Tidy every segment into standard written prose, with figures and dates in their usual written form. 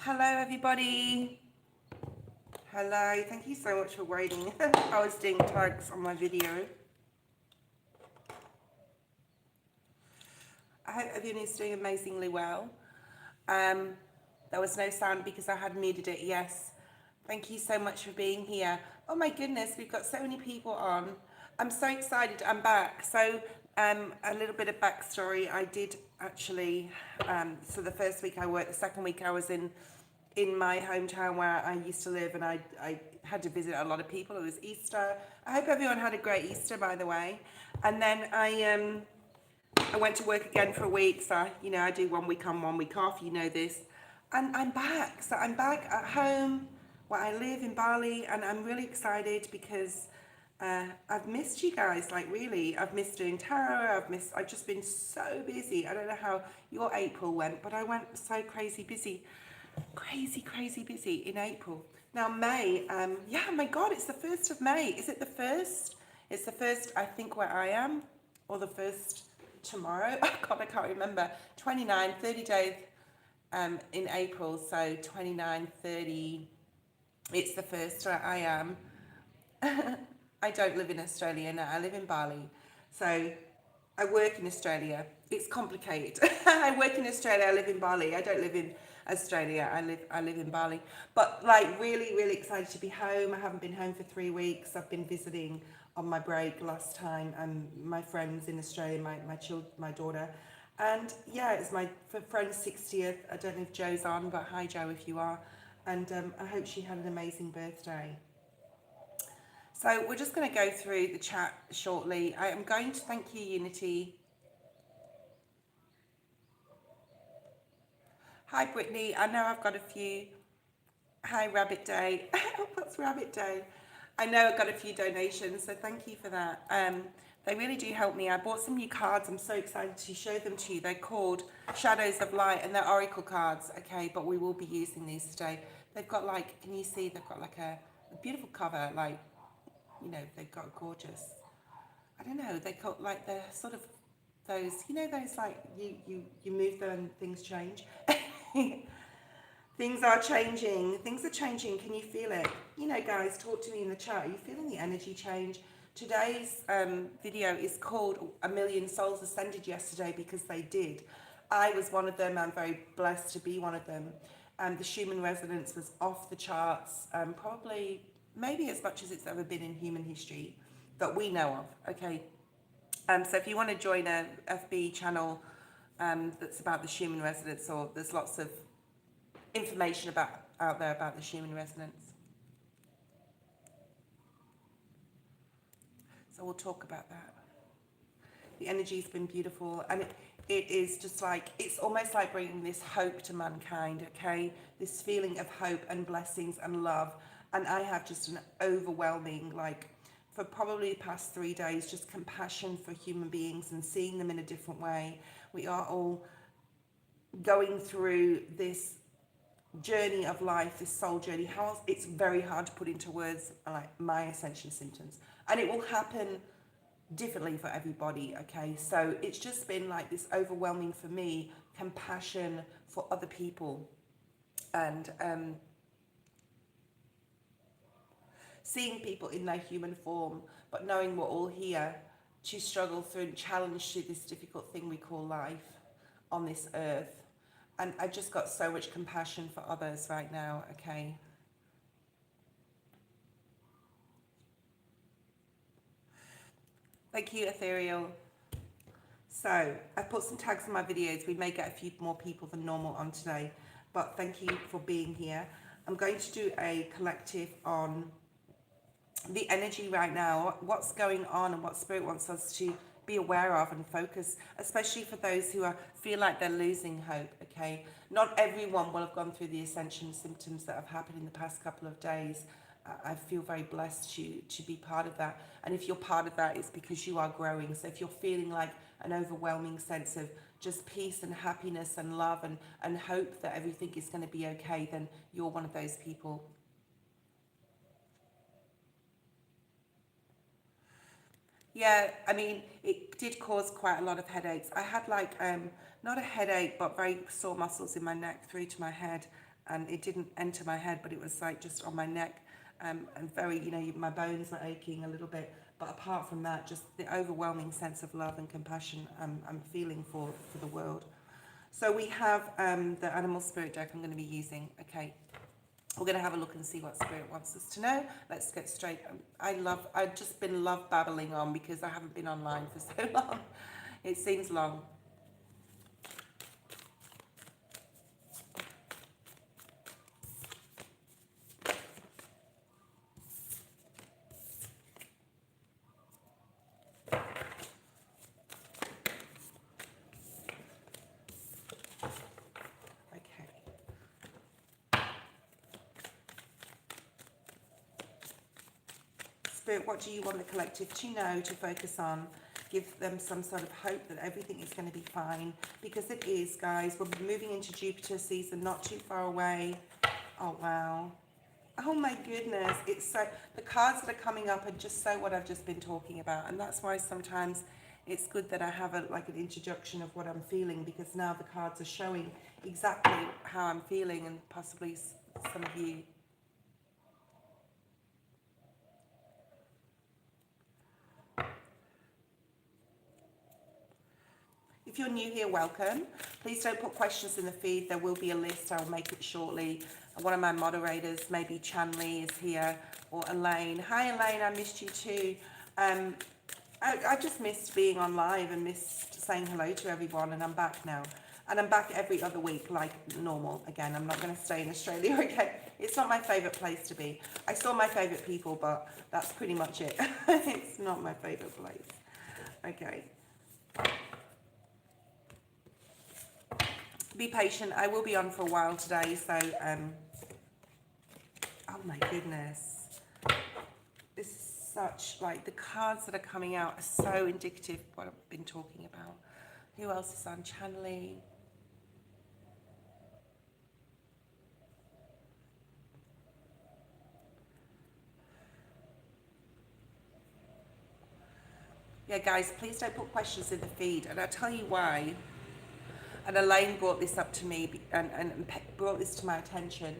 Hello, everybody. Hello, thank you so much for waiting. I was doing tags on my video. I hope everyone is doing amazingly well. Um, there was no sound because I had muted it, yes. Thank you so much for being here. Oh my goodness, we've got so many people on. I'm so excited, I'm back. So a little bit of backstory. I did actually, so the first week I worked, the second week I was in my hometown where I used to live, and I had to visit a lot of people. It was Easter. I hope everyone had a great Easter, by the way. And then I went to work again for a week. So, I do 1 week on, 1 week off, this. And I'm back. So I'm back at home where I live in Bali, and I'm really excited because I've missed you guys, like really. I've missed doing tarot. I've just been so busy. I don't know how your April went, but I went so crazy busy. Crazy busy in April. Now May, yeah, my God, it's the 1st of May. Is it the 1st? It's the 1st, I think, where I am, or the 1st tomorrow. Oh God, I can't remember. 29, 30 days in April, so 29, 30, it's the 1st where I am. I don't live in Australia now, I live in Bali. So I work in Australia. It's complicated. I work in Australia, I live in Bali. I don't live in Australia, I live in Bali. But like really excited to be home. I haven't been home for 3 weeks. I've been visiting on my break last time, my friends in Australia, my daughter. And yeah, it's my friend's 60th. I don't know if Joe's on, but hi Joe if you are. And I hope she had an amazing birthday. So we're just going to go through the chat shortly. I am going to thank you, Unity. Hi, Brittany. I know I've got a few. Hi, Rabbit Day. What's Rabbit Day? I know I've got a few donations, so thank you for that. They really do help me. I bought some new cards. I'm so excited to show them to you. They're called Shadows of Light, and they're oracle cards, okay? But we will be using these today. They've got like, can you see? They've got like a beautiful cover, like, they've got gorgeous. I don't know. They got like they're sort of those, those like you move them and things change. Things are changing. Things are changing. Can you feel it? Guys, talk to me in the chat. Are you feeling the energy change? Today's video is called A Million Souls Ascended Yesterday because they did. I was one of them. I'm very blessed to be one of them. The Schumann resonance was off the charts, probably maybe as much as it's ever been in human history that we know of. Okay. So if you want to join a FB channel that's about the Schumann resonance, or there's lots of information out there about the Schumann resonance. So we'll talk about that. The energy's been beautiful, and it is just like, it's almost like bringing this hope to mankind, okay? This feeling of hope and blessings and love. And I have just an overwhelming, like, for probably the past 3 days, just compassion for human beings and seeing them in a different way. We are all going through this journey of life, this soul journey. How it's very hard to put into words, like my ascension symptoms, and it will happen differently for everybody. Okay, so it's just been like this overwhelming for me compassion for other people, and seeing people in their human form, but knowing we're all here to struggle through and challenge through this difficult thing we call life on this earth. And I've just got so much compassion for others right now, okay? Thank you, Ethereal. So, I've put some tags in my videos. We may get a few more people than normal on today, but thank you for being here. I'm going to do a collective on the energy right now, what's going on and what Spirit wants us to be aware of and focus, especially for those who feel like they're losing hope, okay? Not everyone will have gone through the ascension symptoms that have happened in the past couple of days. I feel very blessed to be part of that. And if you're part of that, it's because you are growing. So if you're feeling like an overwhelming sense of just peace and happiness and love and hope that everything is going to be okay, then you're one of those people. Yeah, I mean, it did cause quite a lot of headaches. I had like, not a headache, but very sore muscles in my neck through to my head. and it didn't enter my head, but it was like just on my neck, and very, my bones were aching a little bit. But apart from that, just the overwhelming sense of love and compassion I'm feeling for the world. So we have the animal spirit deck I'm going to be using. Okay, we're going to have a look and see what spirit wants us to know. Let's get straight. I've just been love babbling on because I haven't been online for so long. It seems long. Spirit, what do you want the collective to know, to focus on? Give them some sort of hope that everything is going to be fine, because it is, guys. We'll be moving into Jupiter season, not too far away. Oh, wow. Oh, my goodness. It's so, the cards that are coming up are just so what I've just been talking about. And that's why sometimes it's good that I have an introduction of what I'm feeling, because now the cards are showing exactly how I'm feeling, and possibly some of you. If you're new here, welcome. Please don't put questions in the feed. There will be a list. I'll make it shortly. One of my moderators, maybe Chanley, is here, or Elaine. Hi, Elaine. I missed you too. I just missed being on live and missed saying hello to everyone, and I'm back now. And I'm back every other week like normal again. I'm not going to stay in Australia again. It's not my favourite place to be. I saw my favourite people, but that's pretty much it. It's not my favourite place. Okay. Be patient. I will be on for a while today, so oh my goodness, this is such, the cards that are coming out are so indicative of what I've been talking about. Who else is on? Chanley. Yeah, guys, please don't put questions in the feed, and I'll tell you why. And Elaine brought this up to me and brought this to my attention.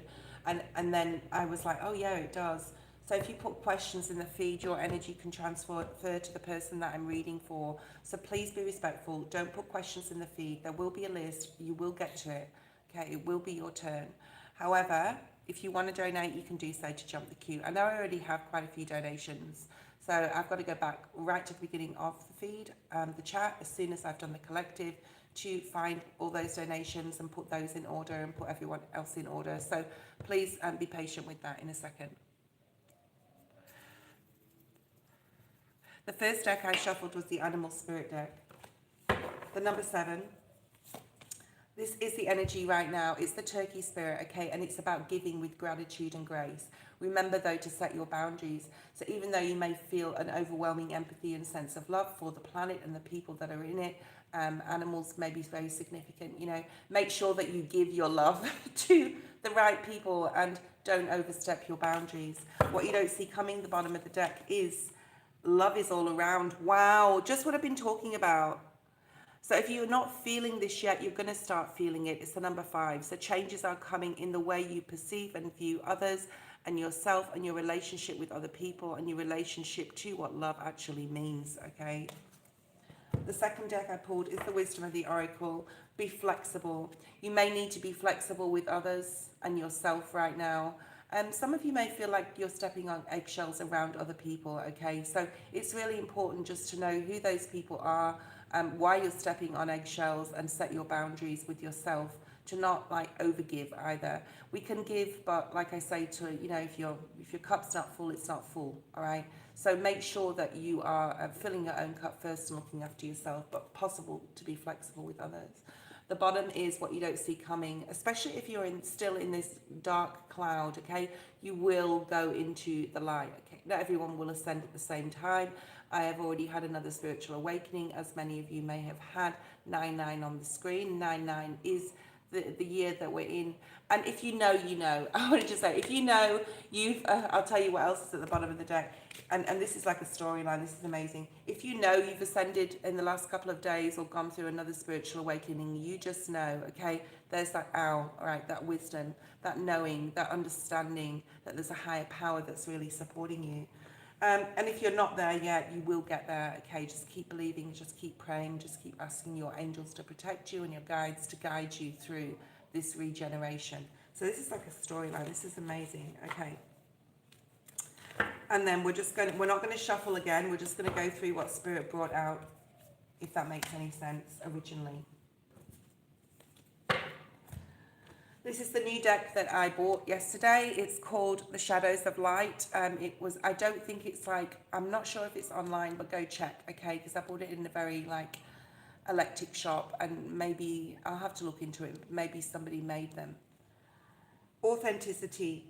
And then I was like, oh, yeah, it does. So if you put questions in the feed, your energy can transfer to the person that I'm reading for. So please be respectful. Don't put questions in the feed. There will be a list. You will get to it. Okay, it will be your turn. However, if you want to donate, you can do so to jump the queue. I know I already have quite a few donations. So I've got to go back right to the beginning of the feed, the chat, as soon as I've done the collective, to find all those donations and put those in order and put everyone else in order. So please be patient with that in a second. The first deck I shuffled was the Animal Spirit deck. The number 7. This is the energy right now. It's the Turkey Spirit, okay? And it's about giving with gratitude and grace. Remember, though, to set your boundaries. So even though you may feel an overwhelming empathy and sense of love for the planet and the people that are in it, animals may be very significant, make sure that you give your love to the right people and don't overstep your boundaries. What you don't see coming the bottom of the deck is love is all around. Wow, just what I've been talking about. So if you're not feeling this yet, you're going to start feeling it. It's the number 5. So changes are coming in the way you perceive and view others and yourself and your relationship with other people and your relationship to what love actually means, okay? The second deck I pulled is the Wisdom of the Oracle. Be flexible. You may need to be flexible with others and yourself right now. Some of you may feel like you're stepping on eggshells around other people, okay? So it's really important just to know who those people are, why you're stepping on eggshells, and set your boundaries with yourself to not overgive either. We can give, but like I say, if your cup's not full, it's not full, all right? So make sure that you are filling your own cup first and looking after yourself, but possible to be flexible with others. The bottom is what you don't see coming, especially if you're still in this dark cloud, okay? You will go into the light, okay? Not everyone will ascend at the same time. I have already had another spiritual awakening, as many of you may have had. 99 on the screen. 99 is the year that we're in. And if you know, you know. I want to just say, if you know, I'll tell you what else is at the bottom of the deck. And this is like a storyline. This is amazing. If you know you've ascended in the last couple of days or gone through another spiritual awakening, you just know, okay? There's that all right, that wisdom, that knowing, that understanding that there's a higher power that's really supporting you. And if you're not there yet, you will get there, okay? Just keep believing, just keep praying, just keep asking your angels to protect you and your guides to guide you through this regeneration. So this is like a storyline. This is amazing, okay? And then we're not going to shuffle again. We're just going to go through what Spirit brought out, if that makes any sense, originally. This is the new deck that I bought yesterday. It's called The Shadows of Light. I don't think it's like, I'm not sure if it's online, but go check, okay? Because I bought it in a very like eclectic shop, and maybe I'll have to look into it. Maybe somebody made them. Authenticity.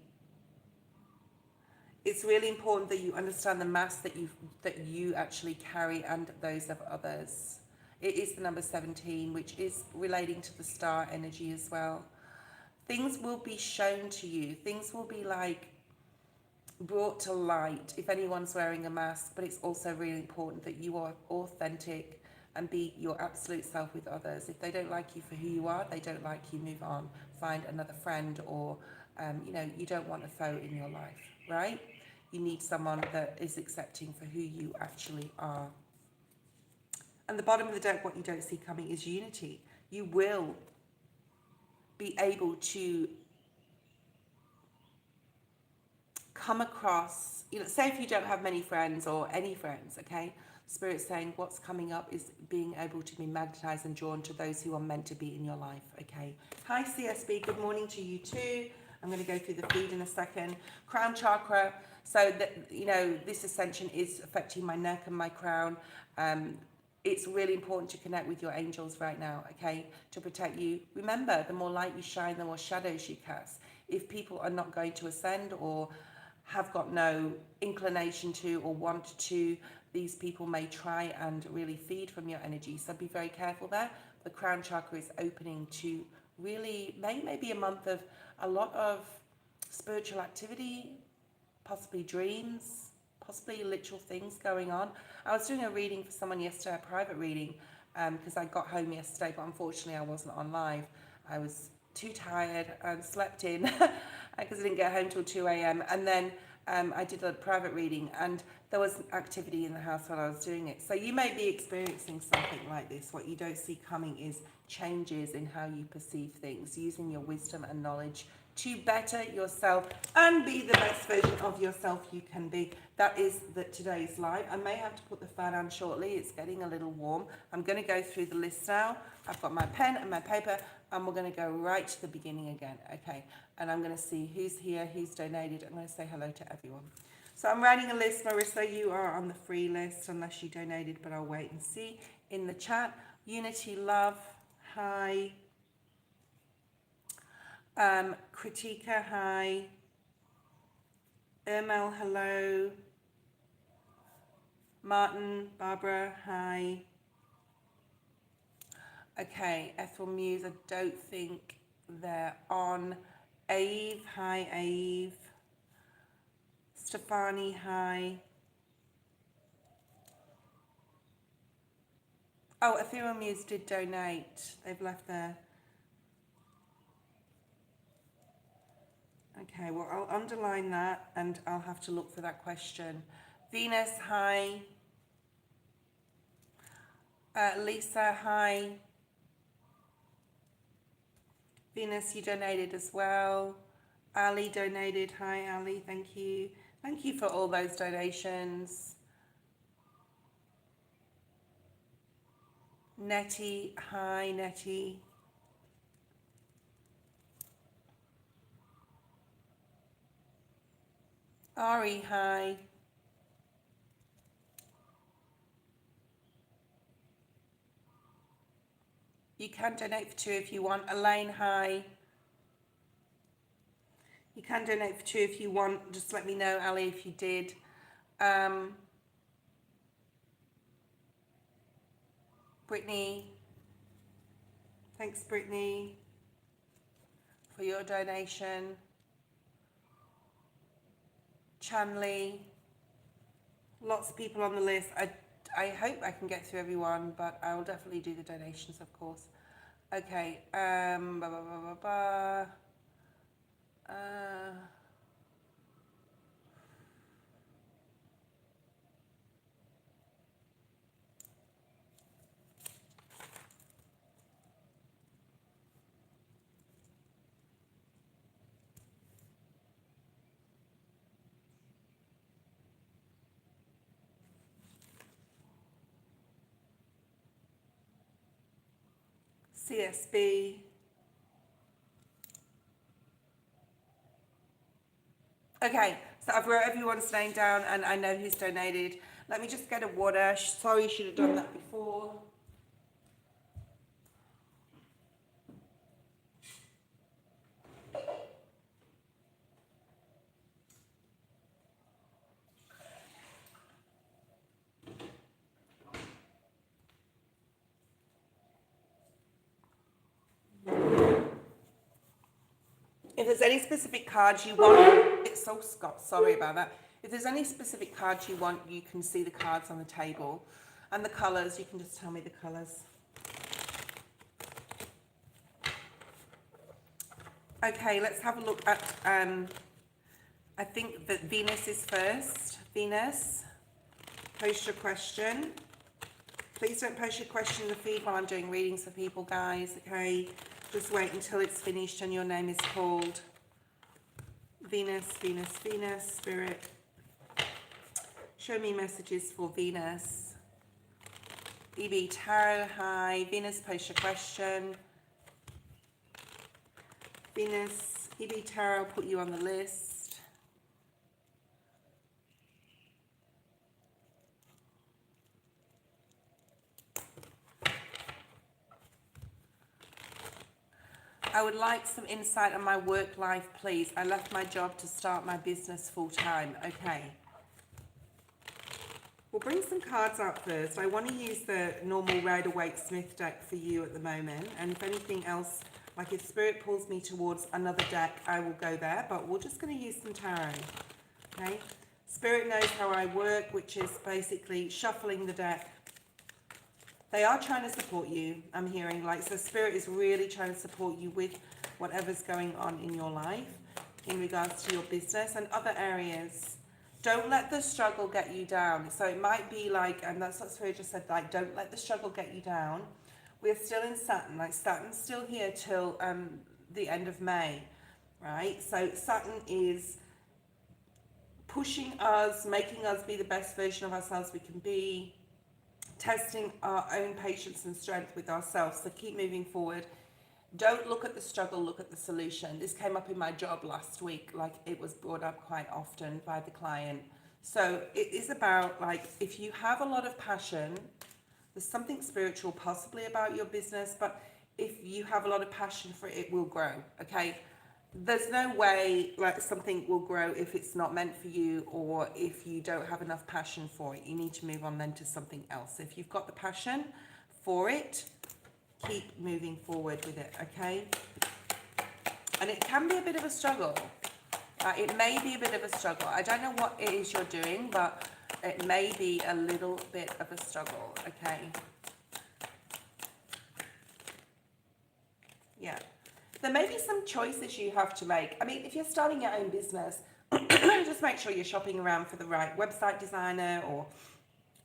It's really important that you understand the mask that you actually carry and those of others. It is the number 17, which is relating to the star energy as well. Things will be shown to you. Things will be like brought to light if anyone's wearing a mask, but it's also really important that you are authentic and be your absolute self with others. If they don't like you for who you are, they don't like you, move on. Find another friend, or, you don't want a foe in your life, right? You need someone that is accepting for who you actually are. And the bottom of the deck, what you don't see coming is unity. You will be able to come across, say if you don't have many friends or any friends, okay? Spirit's saying what's coming up is being able to be magnetized and drawn to those who are meant to be in your life, okay? Hi CSB, good morning to you too. I'm going to go through the feed in a second. Crown chakra, so that, this ascension is affecting my neck and my crown. It's really important to connect with your angels right now, okay, to protect you. Remember, the more light you shine, the more shadows you cast. If people are not going to ascend or have got no inclination to or want to, these people may try and really feed from your energy. So be very careful there. The crown chakra is opening to really maybe a month of a lot of spiritual activity, possibly dreams, possibly literal things going on. I was doing a reading for someone yesterday, a private reading, because I got home yesterday, but unfortunately I wasn't on live. I was too tired and slept in because I didn't get home till 2 a.m. And then I did a private reading, and there was activity in the house while I was doing it. So you may be experiencing something like this. What you don't see coming is changes in how you perceive things, using your wisdom and knowledge to better yourself and be the best version of yourself you can be. That is today's live. I may have to put the fan on shortly. It's getting a little warm. I'm going to go through the list now. I've got my pen and my paper, and we're going to go right to the beginning again, okay? And I'm going to see who's here, who's donated. I'm going to say hello to everyone. So I'm writing a list. Marissa, you are on the free list unless you donated, but I'll wait and see. In the chat, Unity Love, hi. Kritika, hi. Ermel, hello. Martin, Barbara, hi. Okay, Ethel Muse, I don't think they're on. Ave, hi Ave. Stefani, hi. Oh, Ethereal Muse did donate. They've left there. Okay, well, I'll underline that and I'll have to look for that question. Venus, hi. Lisa, hi. Venus, you donated as well. Ali donated. Hi, Ali. Thank you. Thank you for all those donations. Nettie, hi, Nettie. Ari, hi. You can donate for 2 if you want. Elaine, hi. You can donate for 2 if you want. Just let me know, Ali, if you did. Brittany. Thanks, Brittany. for your donation. Chanley, lots of people on the list. I hope I can get through everyone, but I will definitely do the donations, of course. Okay, CSB. Okay, so I've wrote everyone's name down and I know who's donated. Let me just get a water. Sorry, should have done that before. If there's any specific cards you want, it's so Scott, sorry about that. If there's any specific cards you want, you can see the cards on the table. And the colours, you can just tell me the colours. Okay, let's have a look at, I think that Venus is first. Venus, post your question. Please don't post your question in the feed while I'm doing readings for people, guys, okay? Just wait until it's finished and your name is called. Venus, Venus, Venus, Spirit. Show me messages for Venus. EB Tarot, hi. Venus, post your question. Venus, EB Tarot, I'll put you on the list. I would like some insight on my work life, please. I left my job to start my business full time. Okay. We'll bring some cards out first. I want to use the normal Rider-Waite-Smith deck for you at the moment. And if anything else, like if Spirit pulls me towards another deck, I will go there. But we're just going to use some tarot. Okay. Spirit knows how I work, which is basically shuffling the deck. They are trying to support you, I'm hearing. Like, so Spirit is really trying to support you with whatever's going on in your life in regards to your business and other areas. Don't let the struggle get you down. So it might be like, and that's what Spirit just said, like, don't let the struggle get you down. We're still in Saturn. Like, Saturn's still here till the end of May, right? So Saturn is pushing us, making us be the best version of ourselves we can be, testing our own patience and strength with ourselves. So keep moving forward. Don't look at the struggle, look at the solution. This came up in my job last week, like it was brought up quite often by the client. So it is about, like, if you have a lot of passion, there's something spiritual possibly about your business, but if you have a lot of passion for it, it will grow, okay? There's no way like something will grow if it's not meant for you, or if you don't have enough passion for it. You need to move on then to something else. If you've got the passion for it, keep moving forward with it, okay? And it can be a bit of a struggle. It may be a bit of a struggle. I don't know what it is you're doing, but it may be a little bit of a struggle, okay? Yeah. There may be some choices you have to make. I mean, if you're starting your own business, just make sure you're shopping around for the right website designer, or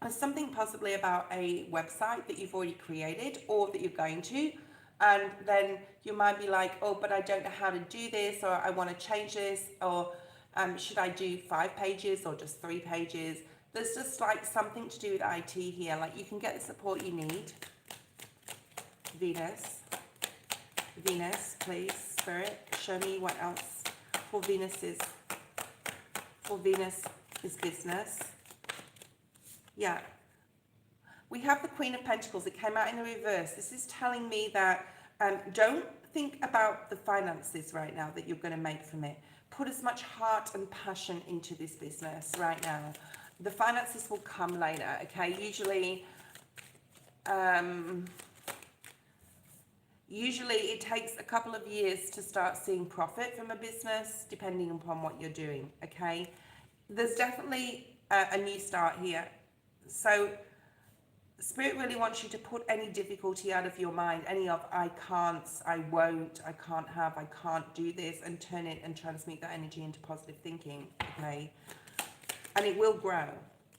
something possibly about a website that you've already created or that you're going to. And then you might be like, oh, but I don't know how to do this, or I want to change this, or should I do 5 pages or just 3 pages? There's just like something to do with IT here. Like, you can get the support you need. Venus, please, Spirit, show me what else for Venus is business. Yeah. We have the Queen of Pentacles. It came out in the reverse. This is telling me that don't think about the finances right now that you're going to make from it. Put as much heart and passion into this business right now. The finances will come later, okay? Usually, Usually it takes a couple of years to start seeing profit from a business, depending upon what you're doing, okay? There's definitely a new start here. So Spirit really wants you to put any difficulty out of your mind, any of I can't, I won't, I can't have, I can't do this, and turn it and transmute that energy into positive thinking, okay? And it will grow.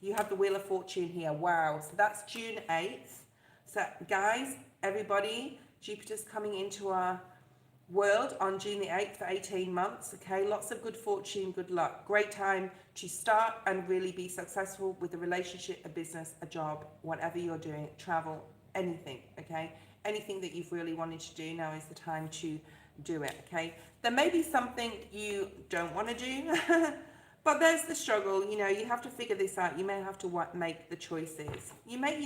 You have the Wheel of Fortune here. Wow. So that's June 8th. So guys, everybody, Jupiter's coming into our world on June the 8th for 18 months. Okay, lots of good fortune, good luck. Great time to start and really be successful with a relationship, a business, a job, whatever you're doing, travel, anything. Okay, anything that you've really wanted to do, now is the time to do it. Okay, there may be something you don't want to do. But there's the struggle, you know, you have to figure this out. You may have to make the choices. You may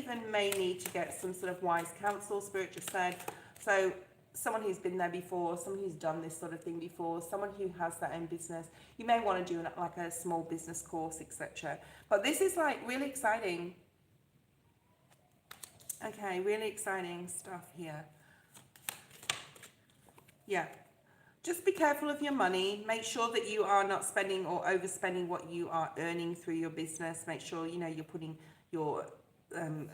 need to get some sort of wise counsel, Spirit just said. So someone who's been there before, someone who's done this sort of thing before, someone who has their own business. You may want to do like a small business course, etc. But this is like really exciting. Okay, really exciting stuff here. Yeah. Just be careful of your money. Make sure that you are not spending or overspending what you are earning through your business. Make sure, you know, you're putting your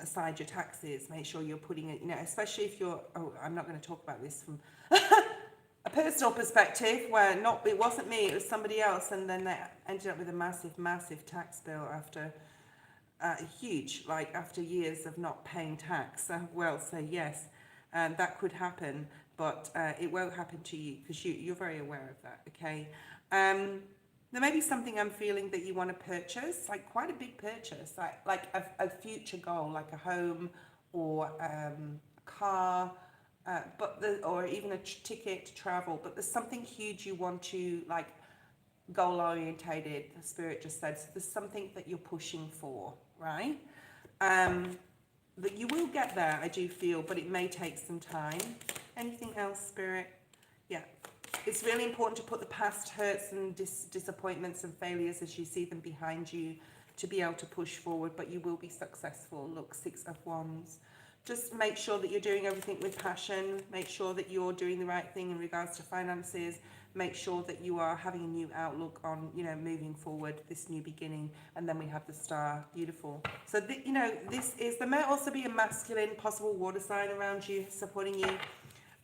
aside your taxes. Make sure you're putting it, you know, especially if you're, oh, I'm not going to talk about this from a personal perspective where it wasn't me, it was somebody else. And then they ended up with a massive tax bill after huge, like after years of not paying tax. Well, so yes, that could happen. But it won't happen to you because you're very aware of that, okay? There may be something I'm feeling that you want to purchase, like quite a big purchase, like a future goal, like a home or a car, or even a ticket to travel. But there's something huge you want to, like, goal-orientated, the Spirit just said. So there's something that you're pushing for, right? That you will get there, I do feel, but it may take some time. Anything else, Spirit? Yeah. It's really important to put the past hurts and disappointments and failures as you see them behind you to be able to push forward, but you will be successful. Look, 6 of Wands. Just make sure that you're doing everything with passion. Make sure that you're doing the right thing in regards to finances. Make sure that you are having a new outlook on, you know, moving forward, this new beginning. And then we have the Star. Beautiful. So, you know, there may also be a masculine possible water sign around you, supporting you.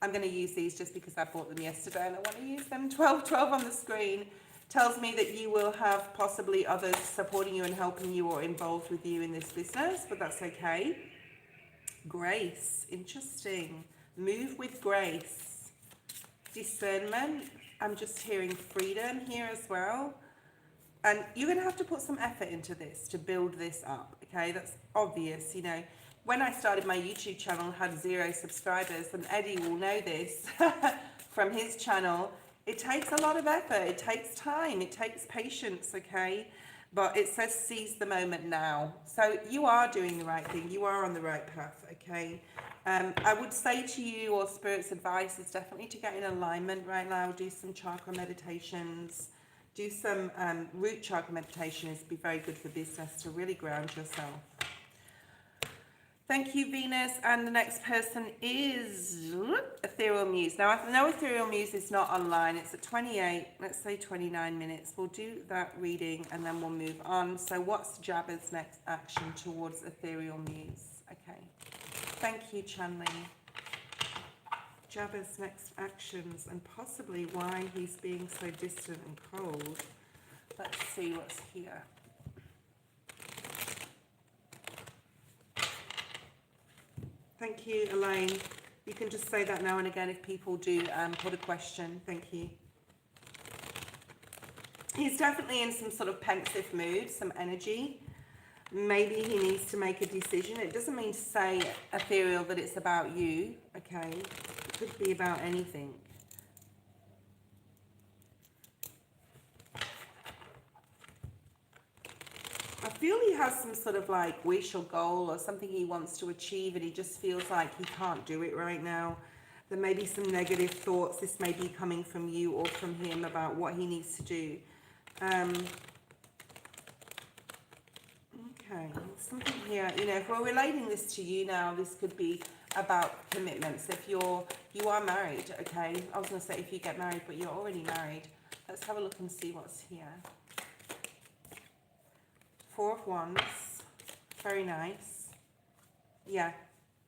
I'm going to use these just because I bought them yesterday and I want to use them. 12 on the screen tells me that you will have possibly others supporting you and helping you or involved with you in this business, but that's okay. Grace, interesting. Move with grace. Discernment, I'm just hearing freedom here as well. And you're going to have to put some effort into this to build this up, okay? That's obvious, you know. When I started my YouTube channel, I had 0 subscribers, and Eddie will know this from his channel. It takes a lot of effort, it takes time, it takes patience, okay? But it says seize the moment now. So you are doing the right thing, you are on the right path, okay? I would say to you, or Spirit's advice is definitely to get in alignment right now, do some chakra meditations, do some root chakra meditations, be very good for business to really ground yourself. Thank you, Venus. And the next person is Ethereal Muse. Now, I know Ethereal Muse is not online. It's at 28, let's say 29 minutes. We'll do that reading and then we'll move on. So what's Jabber's next action towards Ethereal Muse? Okay. Thank you, Chanley. Jabber's next actions and possibly why he's being so distant and cold. Let's see what's here. Thank you, Elaine. You can just say that now and again if people do put a question. Thank you. He's definitely in some sort of pensive mood, some energy. Maybe he needs to make a decision. It doesn't mean to say, Ethereal, that it's about you, okay? It could be about anything. I feel he has some sort of like wish or goal or something he wants to achieve and he just feels like he can't do it right now. There may be some negative thoughts. This may be coming from you or from him about what he needs to do. Okay, something here, you know, if we're relating this to you now, this could be about commitments. If you are married, okay? I was going to say if you get married, but you're already married. Let's have a look and see what's here. Four of Wands. Very nice. Yeah.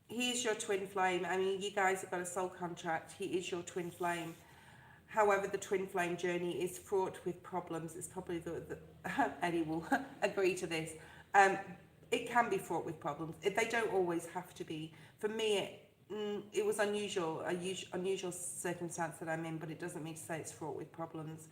He is your twin flame. I mean, you guys have got a soul contract. He is your twin flame. However, the twin flame journey is fraught with problems. It's probably Eddie will agree to this. It can be fraught with problems. They don't always have to be. For me, it was unusual circumstance that I'm in, but it doesn't mean to say it's fraught with problems.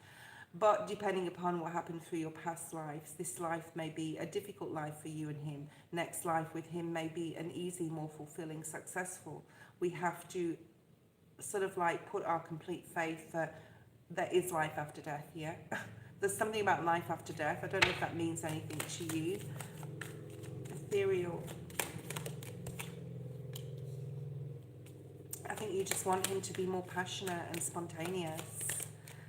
But depending upon what happened through your past lives, this life may be a difficult life for you and him. Next life with him may be an easy, more fulfilling, successful. We have to sort of like put our complete faith that there is life after death, yeah? There's something about life after death. I don't know if that means anything to you. Ethereal. I think you just want him to be more passionate and spontaneous.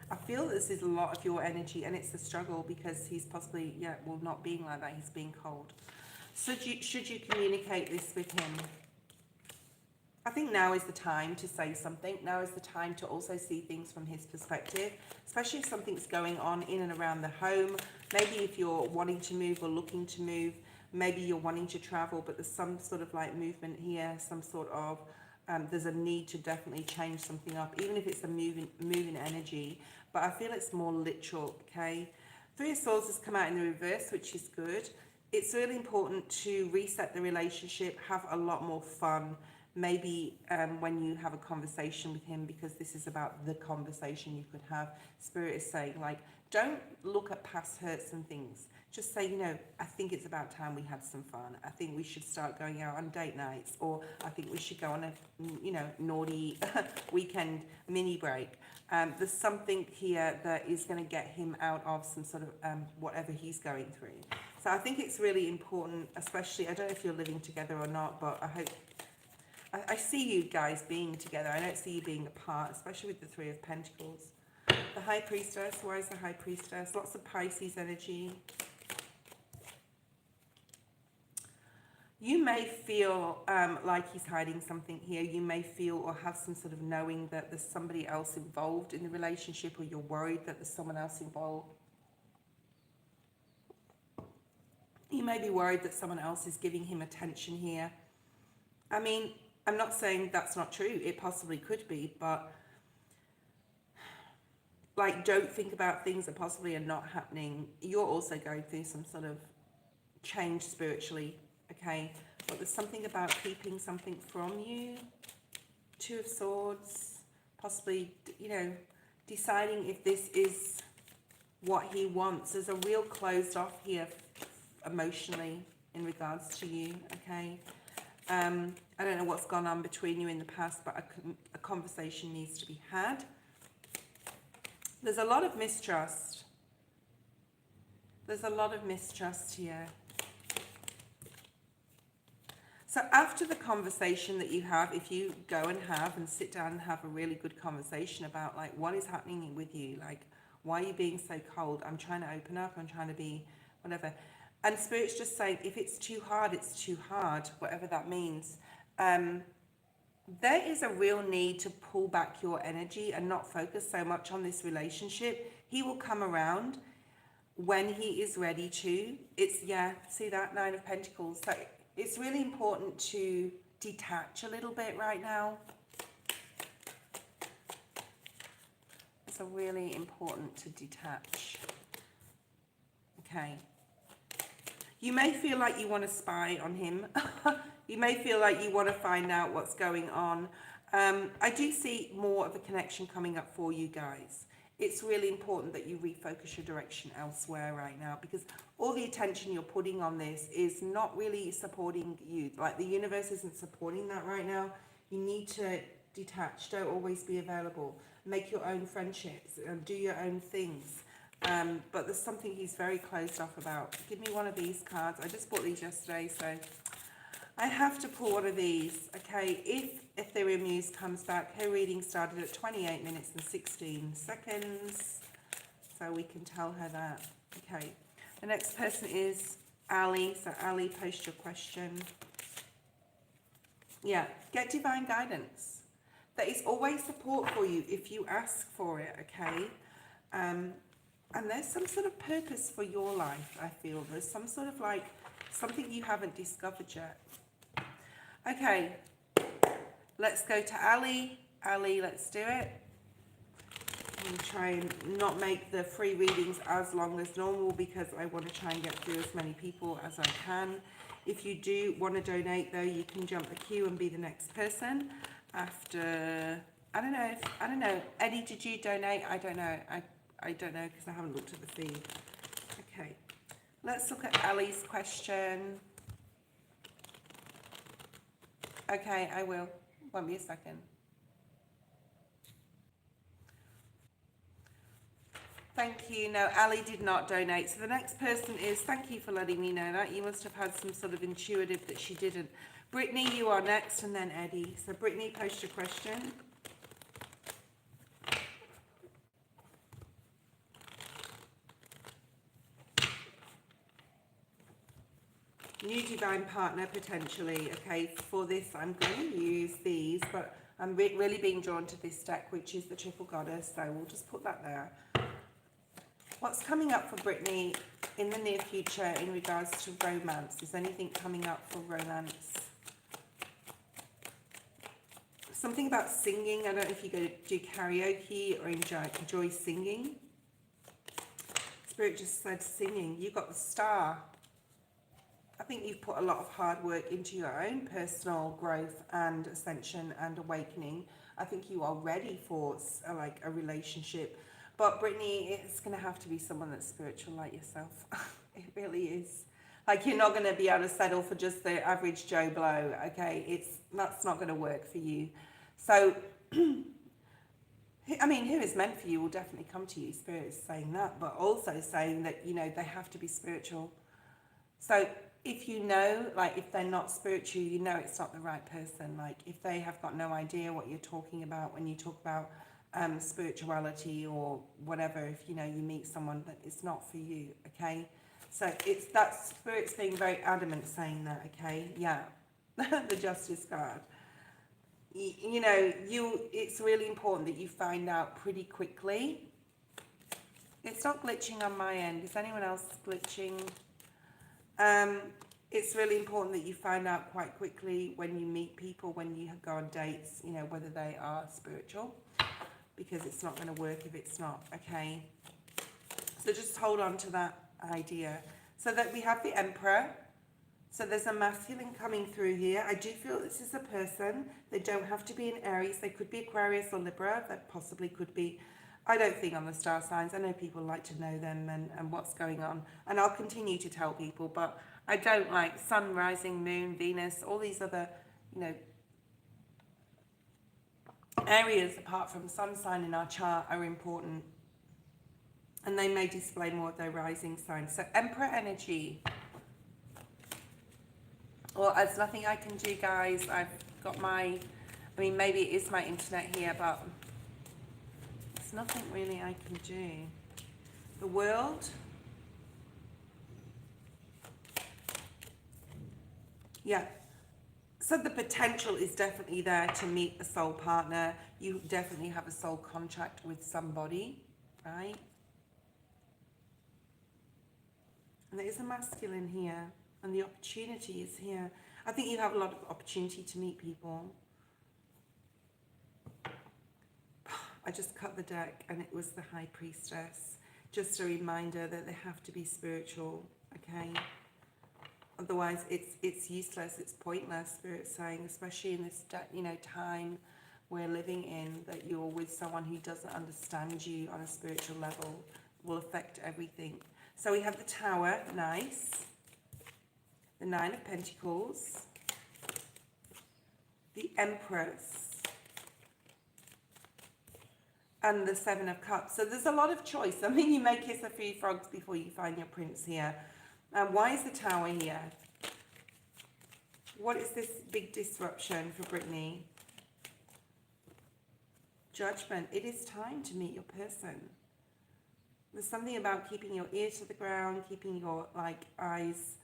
I feel this is a lot of your energy, and it's a struggle because he's possibly, not being like that. He's being cold. Should you communicate this with him? I think now is the time to say something. Now is the time to also see things from his perspective, especially if something's going on in and around the home. Maybe if you're wanting to move or looking to move, maybe you're wanting to travel, but there's some sort of like movement here, some sort of, there's a need to definitely change something up, even if it's a moving energy. But I feel it's more literal, okay? Three of Swords has come out in the reverse, which is good. It's really important to reset the relationship, have a lot more fun. Maybe when you have a conversation with him, because this is about the conversation you could have. Spirit is saying, like, don't look at past hurts and things. Just say, I think it's about time we had some fun. I think we should start going out on date nights, or I think we should go on a, naughty weekend mini break. There's something here that is going to get him out of some sort of whatever he's going through. So I think it's really important, especially, I don't know if you're living together or not, but I hope, I see you guys being together. I don't see you being apart, especially with the Three of Pentacles. The High Priestess, why is the High Priestess? Lots of Pisces energy. You may feel like he's hiding something here. You may feel or have some sort of knowing that there's somebody else involved in the relationship, or you're worried that there's someone else involved. You may be worried that someone else is giving him attention here. I mean, I'm not saying that's not true. It possibly could be, but like, don't think about things that possibly are not happening. You're also going through some sort of change spiritually, okay? But there's something about keeping something from you. Two of Swords, possibly, deciding if this is what he wants. There's a real closed off here emotionally in regards to you, okay? I don't know what's gone on between you in the past, but a conversation needs to be had. There's a lot of mistrust. There's a lot of mistrust here. So after the conversation that you have, if you go and sit down and have a really good conversation about like what is happening with you, like why are you being so cold? I'm trying to open up, I'm trying to be whatever. And Spirit's just saying, if it's too hard, it's too hard, whatever that means. There is a real need to pull back your energy and not focus so much on this relationship. He will come around when he is ready to. It's, see that? Nine of Pentacles. So it's really important to detach a little bit right now. It's really important to detach. Okay. You may feel like you want to spy on him. You may feel like you want to find out what's going on. I do see more of a connection coming up for you guys. It's really important that you refocus your direction elsewhere right now, because all the attention you're putting on this is not really supporting you. Like, the universe isn't supporting that right now. You need to detach. Don't always be available. Make your own friendships. Do your own things. But there's something he's very closed off about. Give me one of these cards. I just bought these yesterday, so I have to pull one of these. Okay, if Ethereal Muse comes back, her reading started at 28 minutes and 16 seconds, so we can tell her that. Okay, the next person is Ali. So Ali, post your question. Yeah, get divine guidance. There is always support for you if you ask for it, okay? And there's some sort of purpose for your life, I feel. There's some sort of like something you haven't discovered yet. Okay, let's go to Ali. Ali, let's do it. I'm going to try and not make the free readings as long as normal because I want to try and get through as many people as I can. If you do want to donate though, you can jump the queue and be the next person after, I don't know. Eddie, did you donate? I don't know. I don't know because I haven't looked at the feed. Okay, let's look at Ali's question. Okay, I will. Won't be a second. Thank you. No, Ali did not donate. So the next person is, thank you for letting me know that. You must have had some sort of intuitive that she didn't. Brittany, you are next, and then Eddie. So Brittany, post your question. New divine partner, potentially. Okay, for this, I'm going to use these, but I'm really being drawn to this deck, which is the Triple Goddess. So we'll just put that there. What's coming up for Brittany in the near future in regards to romance? Is anything coming up for romance? Something about singing. I don't know if you go to do karaoke or enjoy singing. Spirit just said singing. You got the Star. I think you've put a lot of hard work into your own personal growth and ascension and awakening. I think you are ready for like a relationship. But Brittany, it's going to have to be someone that's spiritual like yourself. It really is. Like, you're not going to be able to settle for just the average Joe Blow, okay? That's not going to work for you. So, I mean, who is meant for you will definitely come to you. Spirit is saying that, but also saying that, you know, they have to be spiritual. So if you know, like, if they're not spiritual, you know it's not the right person. Like, if they have got no idea what you're talking about when you talk about spirituality or whatever, if you know you meet someone that it's not for you, okay? So it's that Spirit's being very adamant saying that, okay? Yeah, the Justice card. You know, it's really important that you find out pretty quickly. It's not glitching on my end. Is anyone else glitching? It's really important that you find out quite quickly when you meet people, when you go on dates, you know, whether they are spiritual, because it's not going to work if it's not, okay? So just hold on to that idea. So that we have the Emperor. So there's a masculine coming through here. I do feel this is a person. They don't have to be in Aries. They could be Aquarius or Libra. That possibly could be. I don't think on the star signs. I know people like to know them and what's going on. And I'll continue to tell people, but I don't like Sun, Rising, Moon, Venus, all these other, you know, areas apart from sun sign in our chart are important. And they may display more of their rising sign. So Emperor energy. Well, there's nothing I can do, guys. I've got I mean, maybe it is my internet here, but there's nothing really I can do. The World. Yeah. So the potential is definitely there to meet a soul partner. You definitely have a soul contract with somebody, right? And there is a masculine here. And the opportunity is here. I think you have a lot of opportunity to meet people. I just cut the deck and it was the High Priestess. Just a reminder that they have to be spiritual, okay? Otherwise, it's useless, it's pointless, Spirit's saying, especially in this, you know, time we're living in, that you're with someone who doesn't understand you on a spiritual level will affect everything. So we have the Tower, nice. The Nine of Pentacles, the Empress, and the Seven of Cups. So there's a lot of choice. I mean, you may kiss a few frogs before you find your prince here. Why is the Tower here? What is this big disruption for Brittany? Judgment. It is time to meet your person. There's something about keeping your ear to the ground, keeping your eyes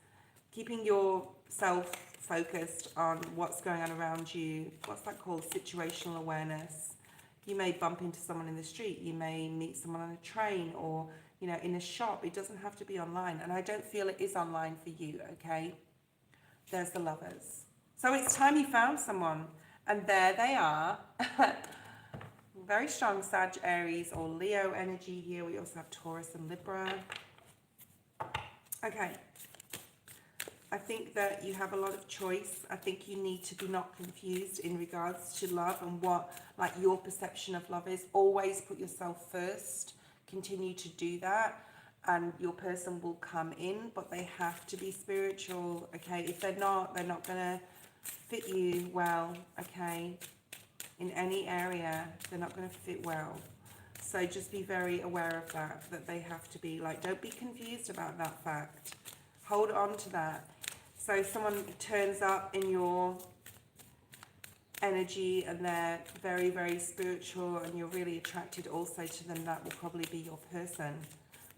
keeping yourself focused on what's going on around you. What's that called? Situational awareness. You may bump into someone in the street. You may meet someone on a train or, you know, in a shop. It doesn't have to be online. And I don't feel it is online for you, okay? There's the Lovers. So it's time you found someone. And there they are. Very strong Sag, Aries, or Leo energy here. We also have Taurus and Libra. Okay. I think that you have a lot of choice. I think you need to be not confused in regards to love and what, like, your perception of love is. Always put yourself first. Continue to do that. And your person will come in, but they have to be spiritual, okay? If they're not going to fit you well, okay? In any area, they're not going to fit well. So just be very aware of that they have to be, like, don't be confused about that fact. Hold on to that. So if someone turns up in your energy and they're very, very spiritual and you're really attracted also to them, that will probably be your person.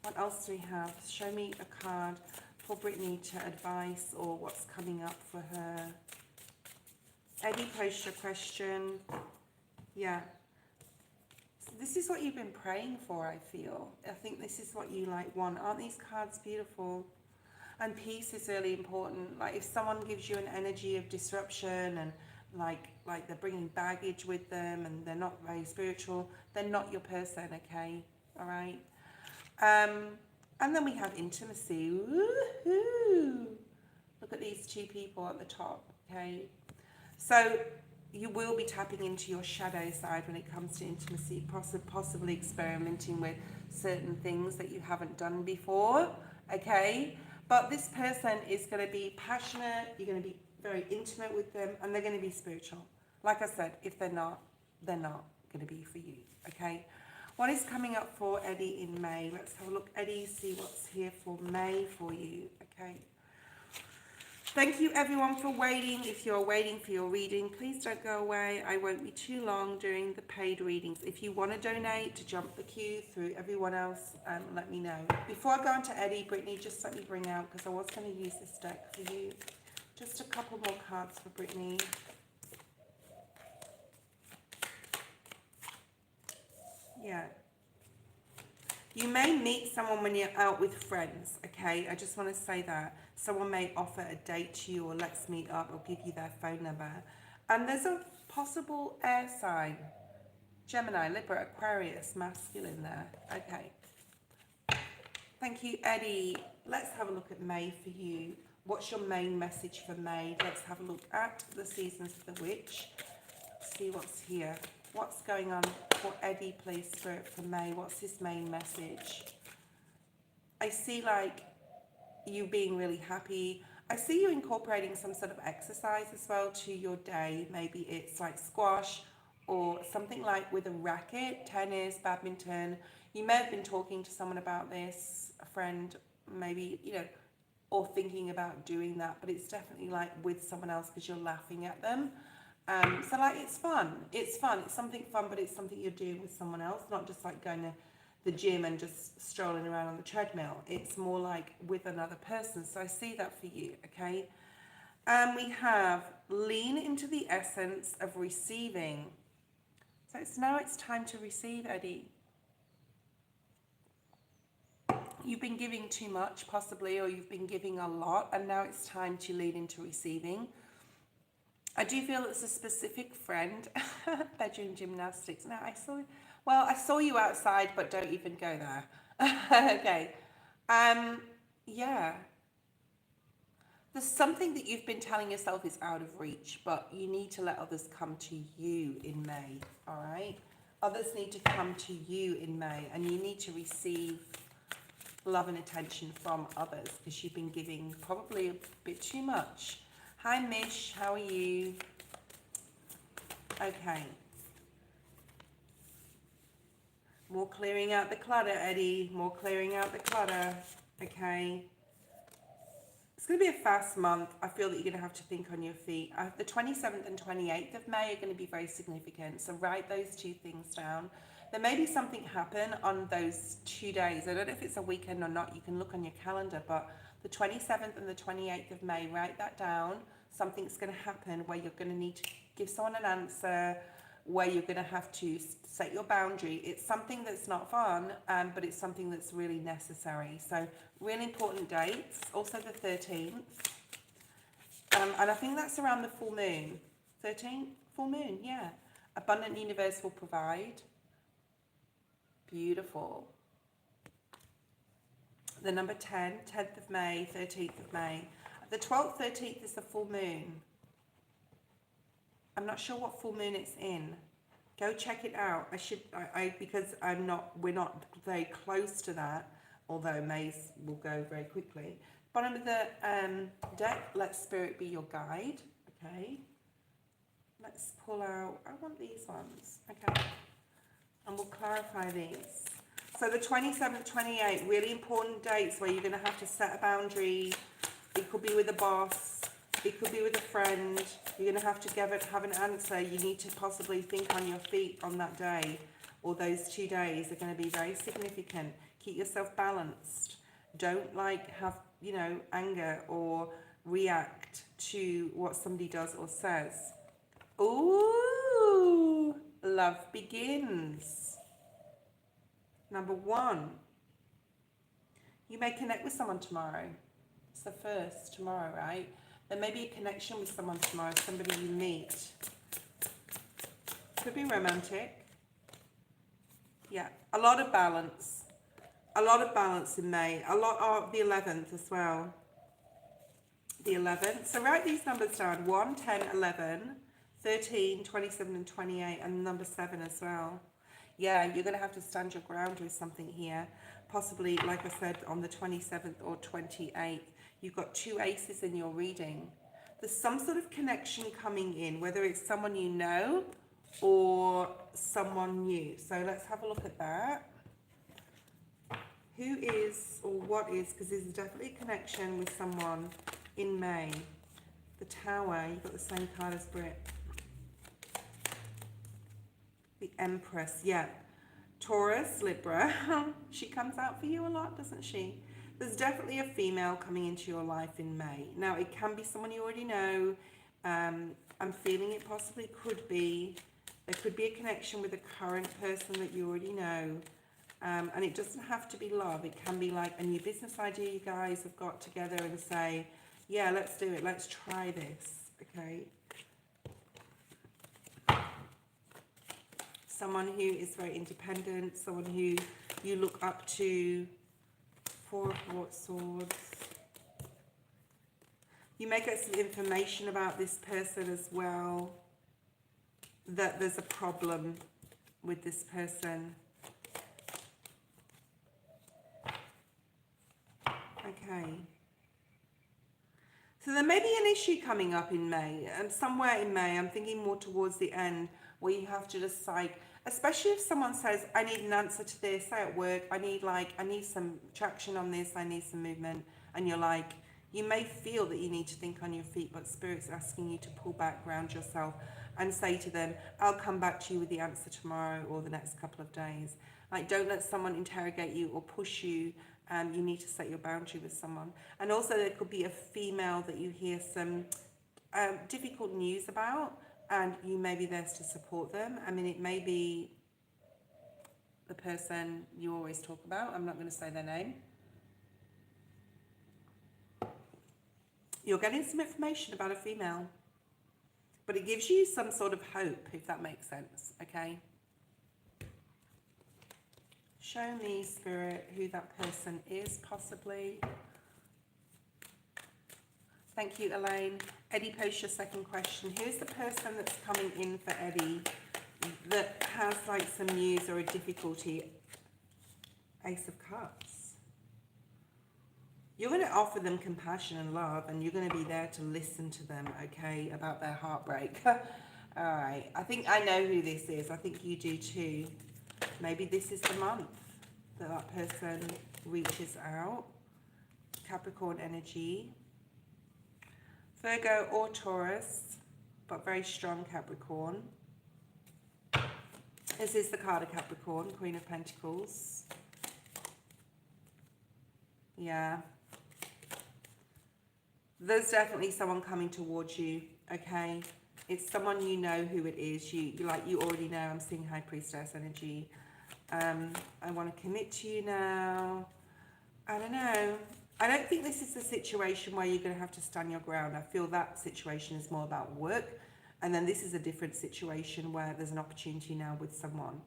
What else do we have? Show me a card for Brittany to advise or what's coming up for her. Eddie, post your question. Yeah. So this is what you've been praying for, I feel. I think this is what you, like, want. Aren't these cards beautiful? And peace is really important. Like, if someone gives you an energy of disruption and like they're bringing baggage with them and they're not very spiritual, they're not your person, okay? All right. And then we have intimacy. Woohoo! Look at these two people at the top, okay? So you will be tapping into your shadow side when it comes to intimacy, possibly experimenting with certain things that you haven't done before, okay? But this person is going to be passionate, you're going to be very intimate with them, and they're going to be spiritual. Like I said, if they're not going to be for you, okay? What is coming up for Eddie in May? Let's have a look. Eddie, see what's here for May for you, okay? Thank you everyone for waiting. If you're waiting for your reading, please don't go away. I won't be too long during the paid readings. If you want to donate to jump the queue through everyone else, let me know. Before I go on to Eddie, Brittany, just let me bring out, because I was going to use this deck for you, just a couple more cards for Brittany. Yeah. You may meet someone when you're out with friends, okay? I just want to say that. Someone may offer a date to you or let's meet up or give you their phone number. And there's a possible air sign. Gemini, Libra, Aquarius, masculine there. Okay. Thank you, Eddie. Let's have a look at May for you. What's your main message for May? Let's have a look at the Seasons of the Witch. See what's here. What's going on for Eddie, please, Spirit, for May? What's his main message? I see, like, you being really happy. I see you incorporating some sort of exercise as well to your day. Maybe it's like squash or something like with a racket, tennis, badminton. You may have been talking to someone about this, a friend, maybe, you know, or thinking about doing that, but it's definitely like with someone else because you're laughing at them. So like it's fun. It's something fun, but it's something you're doing with someone else, not just like going to the gym and just strolling around on the treadmill. It's more like with another person. So I see that for you, okay? And we have lean into the essence of receiving. So it's time to receive, Eddie. You've been giving too much, possibly, or you've been giving a lot, and now it's time to lean into receiving. I do feel it's a specific friend. Bedroom gymnastics. Now, I saw you outside, but don't even go there. Okay. Yeah. There's something that you've been telling yourself is out of reach, but you need to let others come to you in May, all right? Others need to come to you in May, and you need to receive love and attention from others because you've been giving probably a bit too much. Hi, Mish. How are you? Okay. More clearing out the clutter, Eddie. More clearing out the clutter. Okay. It's going to be a fast month. I feel that you're going to have to think on your feet. The 27th and 28th of May are going to be very significant. So write those two things down. There may be something happen on those 2 days. I don't know if it's a weekend or not. You can look on your calendar, but The 27th and the 28th of May, write that down. Something's going to happen where you're going to need to give someone an answer, where you're going to have to set your boundary. It's something that's not fun, but it's something that's really necessary. So really important dates. Also the 13th. And I think that's around the full moon. 13th? Full moon, yeah. Abundant universe will provide. Beautiful. The number 10, 10th of May, 13th of May. The 12th, 13th is the full moon. I'm not sure what full moon it's in. Go check it out. Because we're not very close to that, although May's will go very quickly. Bottom of the deck, let spirit be your guide. Okay. Let's pull out, I want these ones. Okay. And we'll clarify these. So the 27th, 28th, really important dates where you're going to have to set a boundary. It could be with a boss. It could be with a friend. You're going to have to have an answer. You need to possibly think on your feet on that day, or those 2 days are going to be very significant. Keep yourself balanced. Don't have, anger or react to what somebody does or says. Ooh, love begins. Number 1, you may connect with someone tomorrow. It's the first tomorrow, right? There may be a connection with someone tomorrow, somebody you meet. Could be romantic. Yeah, a lot of balance. A lot of balance in May. A lot of the 11th as well. The 11th. So write these numbers down. 1, 10, 11, 13, 27 and 28, and number 7 as well. Yeah, you're going to have to stand your ground with something here. Possibly, like I said, on the 27th or 28th. You've got 2 aces in your reading. There's some sort of connection coming in, whether it's someone you know or someone new. So let's have a look at that. Who is or what is, because there's definitely a connection with someone in May. The Tower, you've got the same card as Brit. The Empress, yeah. Taurus, Libra. She comes out for you a lot, doesn't she? There's definitely a female coming into your life in May. Now, it can be someone you already know. I'm feeling it possibly could be. There could be a connection with a current person that you already know. And it doesn't have to be love. It can be like a new business idea you guys have got together and say, yeah, let's do it. Let's try this. Okay. Someone who is very independent. Someone who you look up to. 4 of Swords. You may get some information about this person as well. That there's a problem with this person. Okay. So there may be an issue coming up in May, and somewhere in May, I'm thinking more towards the end, where you have to decide, especially if someone says, I need an answer to this, say at work, I need some traction on this, I need some movement, and you're like, you may feel that you need to think on your feet, but Spirit's asking you to pull back, ground yourself, and say to them, I'll come back to you with the answer tomorrow or the next couple of days. Like, don't let someone interrogate you or push you. You need to set your boundary with someone. And also there could be a female that you hear some difficult news about, and you may be there to support them. I mean, it may be the person you always talk about. I'm not going to say their name. You're getting some information about a female, but it gives you some sort of hope, if that makes sense, okay? Show me, Spirit, who that person is, possibly. Thank you, Elaine. Eddie, post your second question. Who's the person that's coming in for Eddie that has like some news or a difficulty? Ace of Cups. You're going to offer them compassion and love, and you're going to be there to listen to them, okay, about their heartbreak. All right. I think I know who this is. I think you do too. Maybe this is the month that that person reaches out. Capricorn energy. Virgo or Taurus, but very strong Capricorn. This is the card of Capricorn, Queen of Pentacles. Yeah. There's definitely someone coming towards you, okay? It's someone you know who it is. You already know. I'm seeing High Priestess energy. I want to commit to you now. I don't know. I don't think this is the situation where you're going to have to stand your ground. I feel that situation is more about work. And then this is a different situation where there's an opportunity now with someone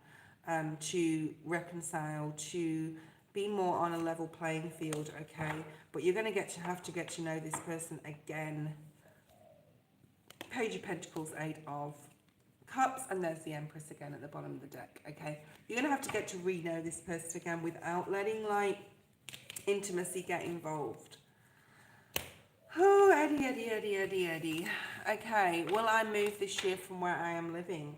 to reconcile, to be more on a level playing field, okay? But you're going to have to get to know this person again. Page of Pentacles, Eight of Cups, and there's the Empress again at the bottom of the deck, okay? You're going to have to get to re-know this person again without letting, like, intimacy get involved. Oh, Eddie. Okay, will I move this year from where I am living?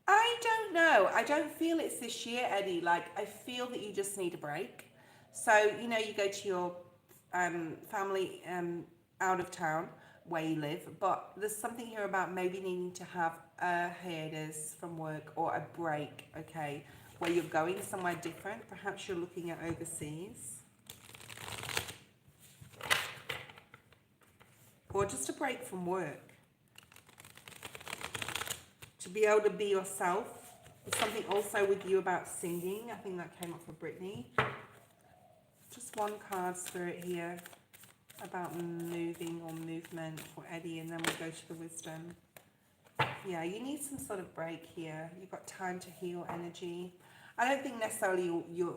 I don't know. I don't feel it's this year, Eddie. Like, I feel that you just need a break. So, you know, you go to your family out of town where you live, but there's something here about maybe needing to have a hiatus from work or a break, okay, where you're going somewhere different. Perhaps you're looking at overseas. Or just a break from work. To be able to be yourself. There's something also with you about singing. I think that came up for Brittany. Just one card, Spirit, here about moving or movement for Eddie, and then we'll go to the wisdom. Yeah, you need some sort of break here. You've got time to heal energy. I don't think necessarily you're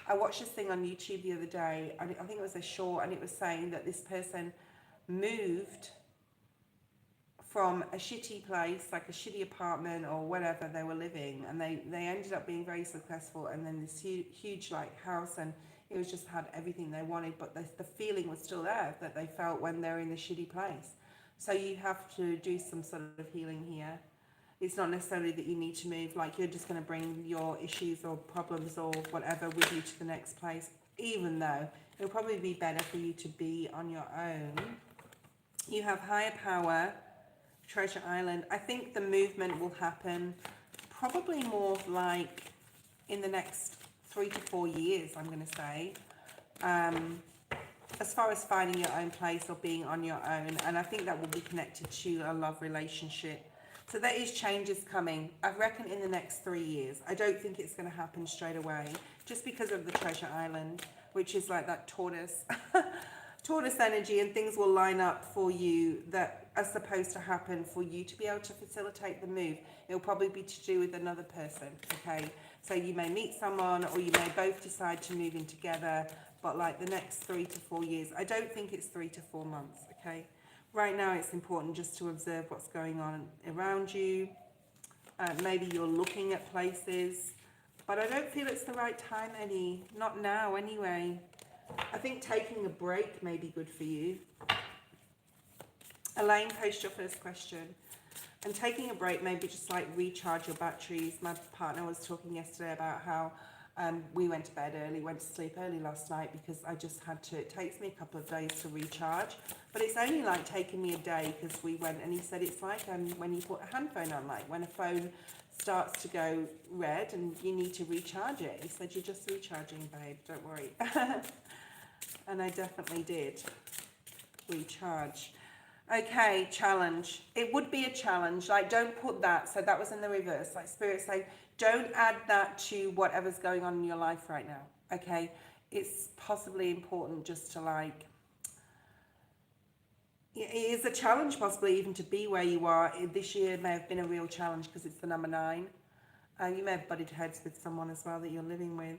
I watched this thing on YouTube the other day, and I think it was a short, and it was saying that this person moved from a shitty place, like a shitty apartment or whatever they were living, and they ended up being very successful, and then this huge like house, and it was just had everything they wanted, but the feeling was still there that they felt when they're in the shitty place. So you have to do some sort of healing here. It's not necessarily that you need to move, like you're just going to bring your issues or problems or whatever with you to the next place, even though it'll probably be better for you to be on your own. You have higher power, Treasure Island. I think the movement will happen probably more like in the next 3 to 4 years, I'm going to say. As far as finding your own place or being on your own, and I think that will be connected to a love relationship. So there is changes coming, I reckon, in the next 3 years. I don't think it's going to happen straight away, just because of the Treasure Island, which is like that tortoise tortoise energy, and things will line up for you that are supposed to happen for you to be able to facilitate the move. It'll probably be to do with another person, okay? So you may meet someone, or you may both decide to move in together, but like the next 3 to 4 years. I don't think it's 3 to 4 months, okay? Right now it's important just to observe what's going on around you. Maybe you're looking at places, but I don't feel it's the right time, Eddie. Not now, anyway. I think taking a break may be good for you. Elaine, post your first question. And taking a break, maybe just like recharge your batteries. My partner was talking yesterday about how we went to bed early, went to sleep early last night because I just had to, it takes me a couple of days to recharge. But it's only like taking me a day because we went, and he said it's like when you put a hand phone on, like when a phone starts to go red and you need to recharge it. He said, you're just recharging, babe, don't worry. And I definitely did recharge. Okay, challenge. It would be a challenge. Like, don't put that. So that was in the reverse. Like, Spirit saying, don't add that to whatever's going on in your life right now. Okay? It's possibly important just to, like, it is a challenge possibly even to be where you are. This year may have been a real challenge because it's the number 9. You may have butted heads with someone as well that you're living with.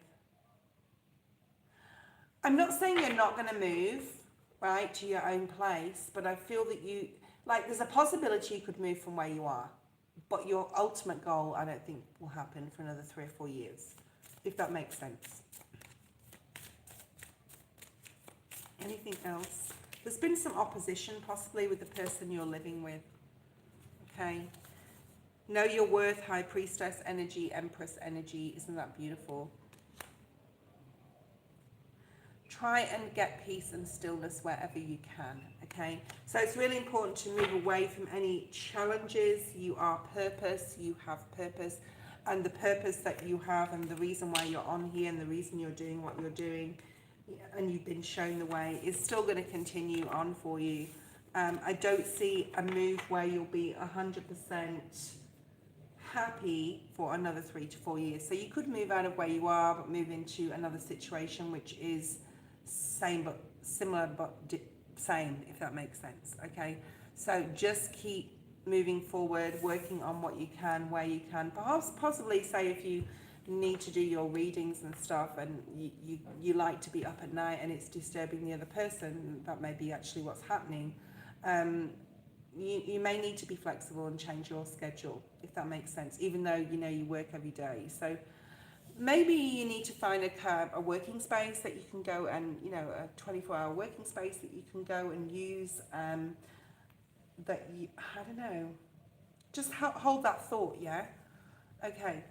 I'm not saying you're not going to move, right, to your own place, but I feel that you, like, there's a possibility you could move from where you are, but your ultimate goal, I don't think will happen for another 3 or 4 years, if that makes sense. Anything else? There's been some opposition possibly with the person you're living with, okay? Know your worth, High Priestess energy, Empress energy. Isn't that beautiful? try and get peace and stillness wherever you can, okay? So it's really important to move away from any challenges. You are purpose, you have purpose, and the purpose that you have and the reason why you're on here and the reason you're doing what you're doing and you've been shown the way is still going to continue on for you. I don't see a move where you'll be 100% happy for another 3 to 4 years. So you could move out of where you are but move into another situation which is same but similar but same, if that makes sense, okay? So just keep moving forward, working on what you can, where you can. Perhaps possibly say if you need to do your readings and stuff and you like to be up at night and it's disturbing the other person, that may be actually what's happening. You may need to be flexible and change your schedule, if that makes sense, even though you know you work every day. So maybe you need to find a working space that you can go and, you know, a 24-hour working space that you can go and use, that you, I don't know, just hold that thought, yeah? Okay.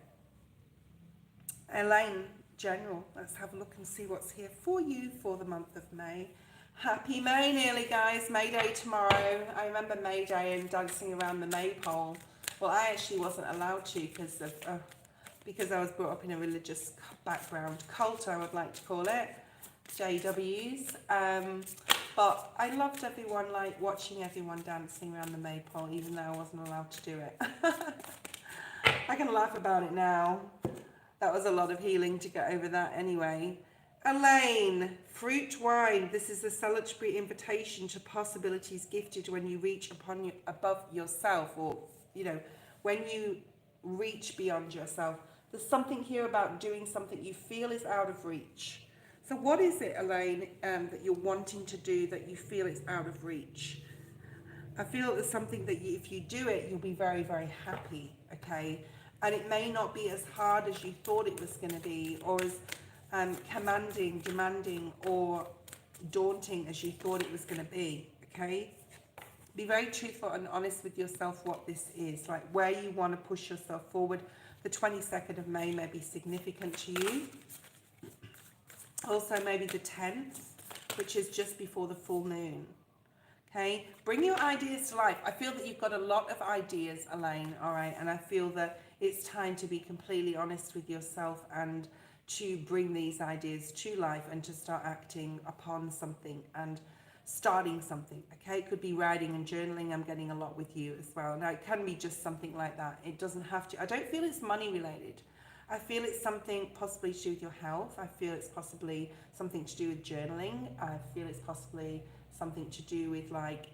Elaine, General, let's have a look and see what's here for you for the month of May. Happy May nearly, guys. May Day tomorrow. I remember May Day and dancing around the maypole. Well, I actually wasn't allowed to because I was brought up in a religious background, cult I would like to call it, JWs. But I loved everyone, like watching everyone dancing around the maypole, even though I wasn't allowed to do it. I can laugh about it now. That was a lot of healing to get over that anyway. Elaine, fruit wine. This is a celebratory invitation to possibilities gifted when you reach above yourself, or, you know, when you reach beyond yourself. There's something here about doing something you feel is out of reach. So what is it, Elaine, that you're wanting to do that you feel is out of reach? I feel there's something that if you do it, you'll be very, very happy, okay? And it may not be as hard as you thought it was going to be, or as commanding, demanding, or daunting as you thought it was going to be, okay? Be very truthful and honest with yourself what this is, like where you want to push yourself forward. The 22nd of May may be significant to you. Also maybe the 10th, which is just before the full moon. Okay, bring your ideas to life. I feel that you've got a lot of ideas, Elaine, all right? And I feel that it's time to be completely honest with yourself and to bring these ideas to life and to start acting upon something and starting something, okay? It could be writing and journaling. I'm getting a lot with you as well. Now, it can be just something like that. It doesn't have to. I don't feel it's money related. I feel it's something possibly to do with your health. I feel it's possibly something to do with journaling. I feel it's possibly something to do with like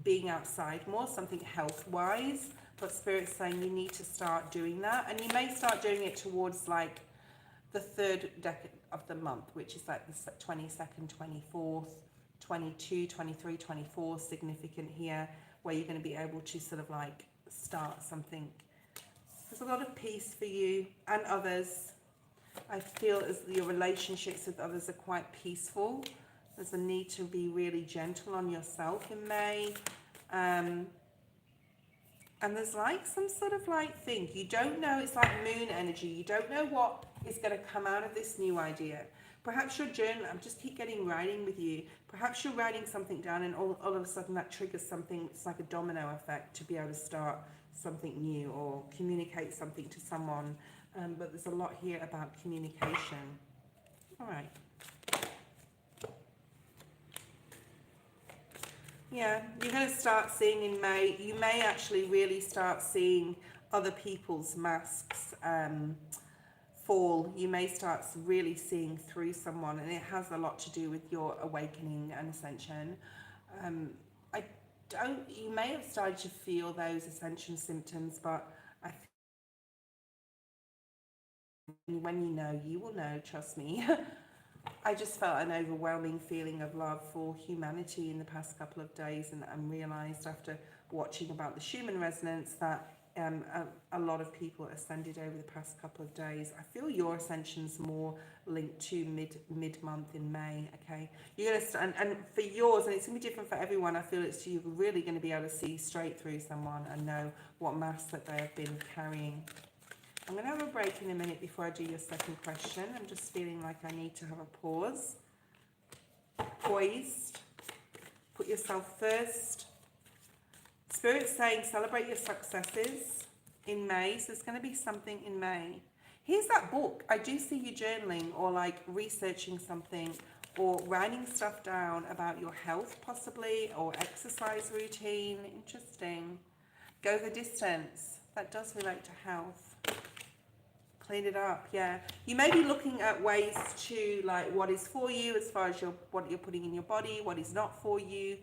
being outside more, something health-wise. But Spirit's saying you need to start doing that. And you may start doing it towards like the third decade of the month, which is like the 22nd, 24th, 22, 23, 24, significant here, where you're going to be able to sort of like start something. There's a lot of peace for you and others. I feel as your relationships with others are quite peaceful. There's a need to be really gentle on yourself in May. And there's like some sort of like thing. You don't know, it's like moon energy. You don't know what is going to come out of this new idea. Perhaps your journal, I just keep getting writing with you. Perhaps you're writing something down and all of a sudden that triggers something. It's like a domino effect to be able to start something new or communicate something to someone. But there's a lot here about communication. All right. Yeah, you're going to start seeing in May, you may actually really start seeing other people's masks fall. You may start really seeing through someone, and it has a lot to do with your awakening and ascension. You may have started to feel those ascension symptoms, but I think when you will know, trust me. I just felt an overwhelming feeling of love for humanity in the past couple of days, and realised after watching about the Schumann resonance that a lot of people ascended over the past couple of days. I feel your ascension's more linked to mid-month in May, okay? You're going to, and for yours, and it's going to be different for everyone, I feel it's you're really going to be able to see straight through someone and know what mask that they have been carrying. I'm going to have a break in a minute before I do your second question. I'm just feeling like I need to have a pause. Poised. Put yourself first. Spirit's saying celebrate your successes in May. So there's going to be something in May. Here's that book. I do see you journaling or like researching something or writing stuff down about your health possibly or exercise routine. Interesting. Go the distance. That does relate to health. Clean it up, yeah. You may be looking at ways to like what is for you as far as what you're putting in your body, what is not for you,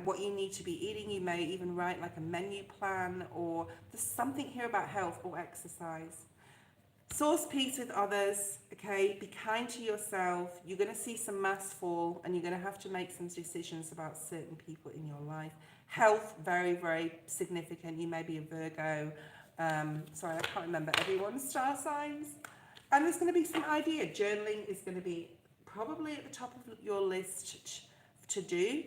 what you need to be eating. You may even write like a menu plan, or there's something here about health or exercise. Source peace with others, okay? Be kind to yourself. You're going to see some mass fall and you're going to have to make some decisions about certain people in your life. Health, very, very significant. You may be a Virgo. Sorry, I can't remember everyone's star signs. And there's going to be some idea. Journaling is going to be probably at the top of your list to do.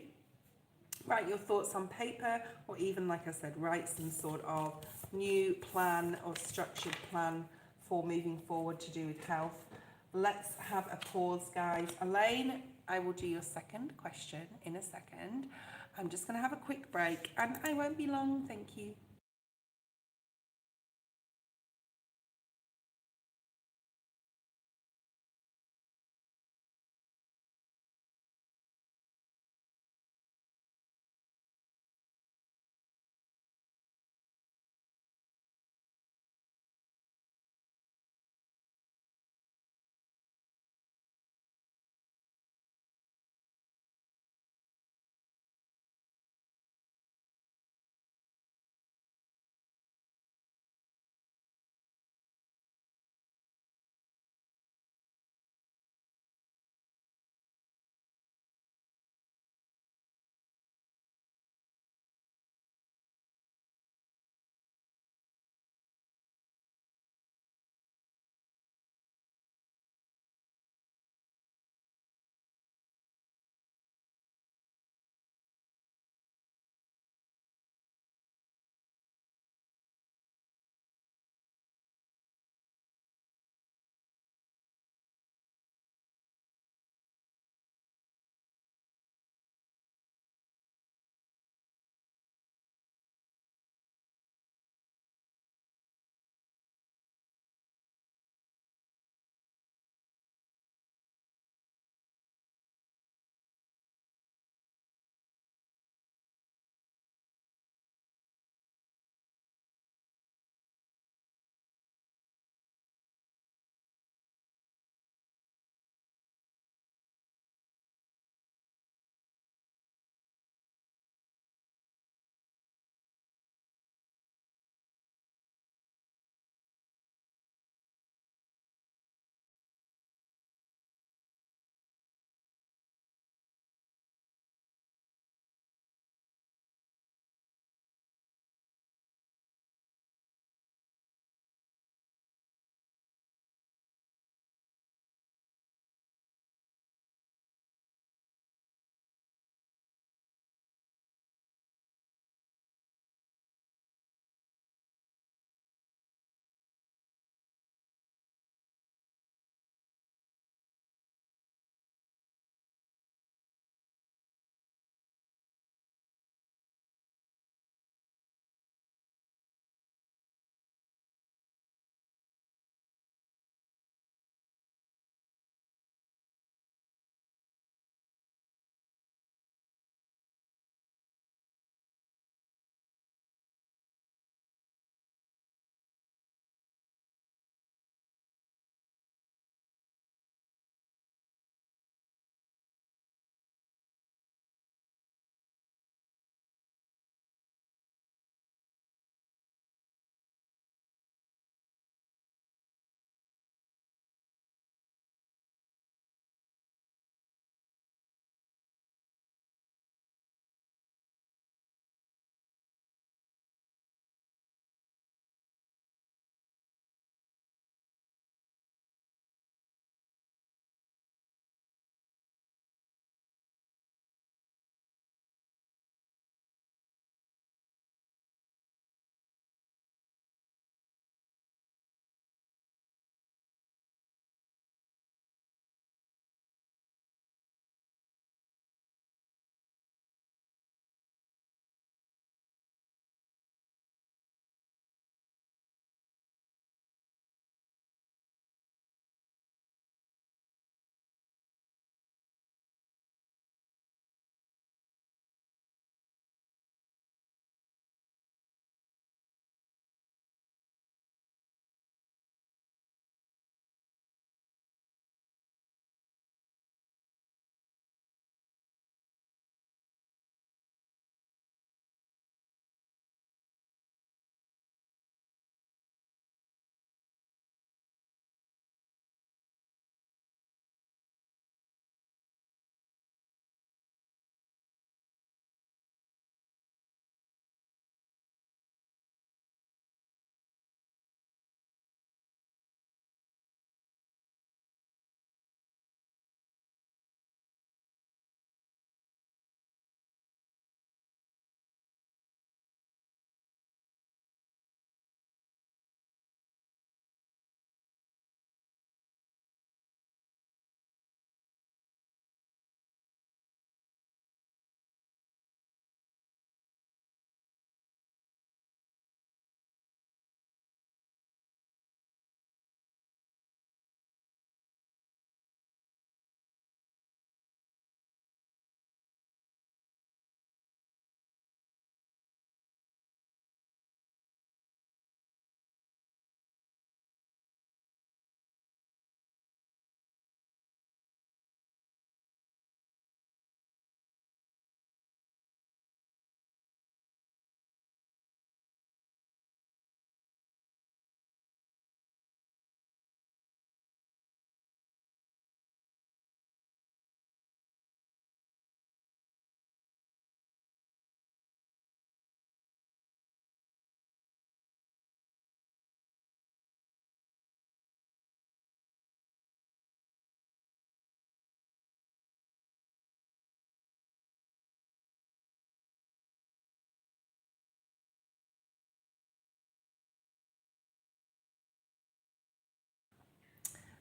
Write your thoughts on paper, or even, like I said, write some sort of new plan or structured plan for moving forward to do with health. Let's have a pause, guys. Elaine, I will do your second question in a second. I'm just going to have a quick break and I won't be long. Thank you.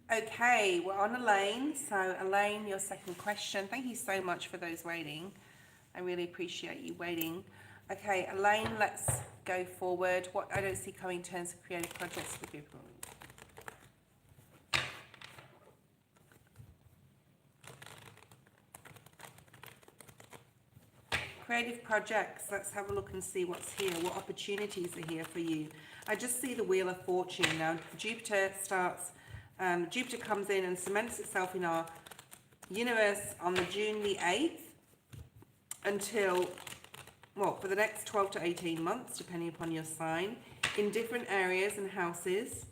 Okay, we're on Elaine. So Elaine, your second question. Thank you so much for those waiting. I really appreciate you waiting. Okay, Elaine, let's go forward. What I don't see coming in terms of creative projects for people. Creative projects, let's have a look and see what's here. What opportunities are here for you? I just see the Wheel of Fortune. Now, Jupiter Jupiter comes in and cements itself in our universe on the June the 8th until, well, for the next 12 to 18 months, depending upon your sign, in different areas and houses.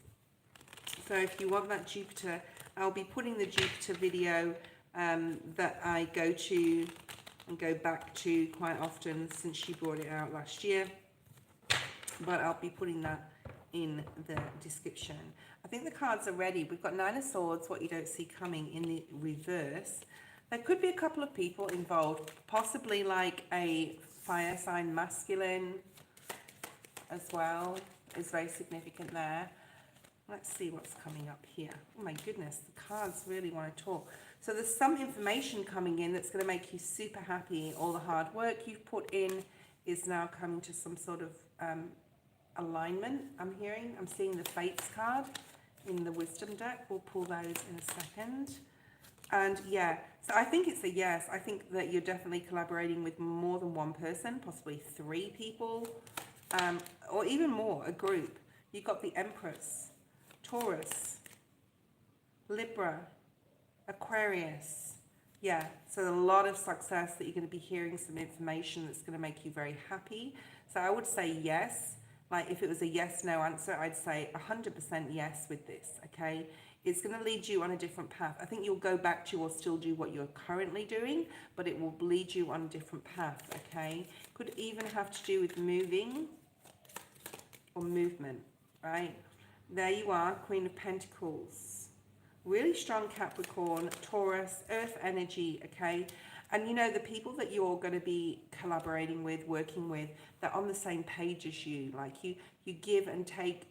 So if you want that Jupiter, I'll be putting the Jupiter video that I go to and go back to quite often since she brought it out last year. But I'll be putting that in the description. I think the cards are ready. We've got Nine of Swords, what you don't see coming, in the reverse. There could be a couple of people involved, possibly like a fire sign masculine as well is very significant there. Let's see what's coming up here. Oh my goodness, the cards really want to talk. So there's some information coming in that's going to make you super happy. All the hard work you've put in is now coming to some sort of alignment, I'm hearing. I'm seeing the Fates card in the Wisdom deck. We'll pull those in a second. And yeah, so I think it's a yes. I think that you're definitely collaborating with more than one person, possibly 3 people, or even more, a group. You've got the Empress, Taurus, Libra, Aquarius. Yeah, so a lot of success that you're going to be hearing some information that's going to make you very happy. So I would say yes. Like if it was a yes/no answer, I'd say 100% yes with this, okay? It's going to lead you on a different path. I think you'll go back to or still do what you're currently doing, but it will lead you on a different path, okay? Could even have to do with moving or movement, right? There you are, Queen of Pentacles. Really strong Capricorn, Taurus, Earth energy, okay? And you know, the people that you're going to be collaborating with, working with, they're on the same page as you. Like you give and take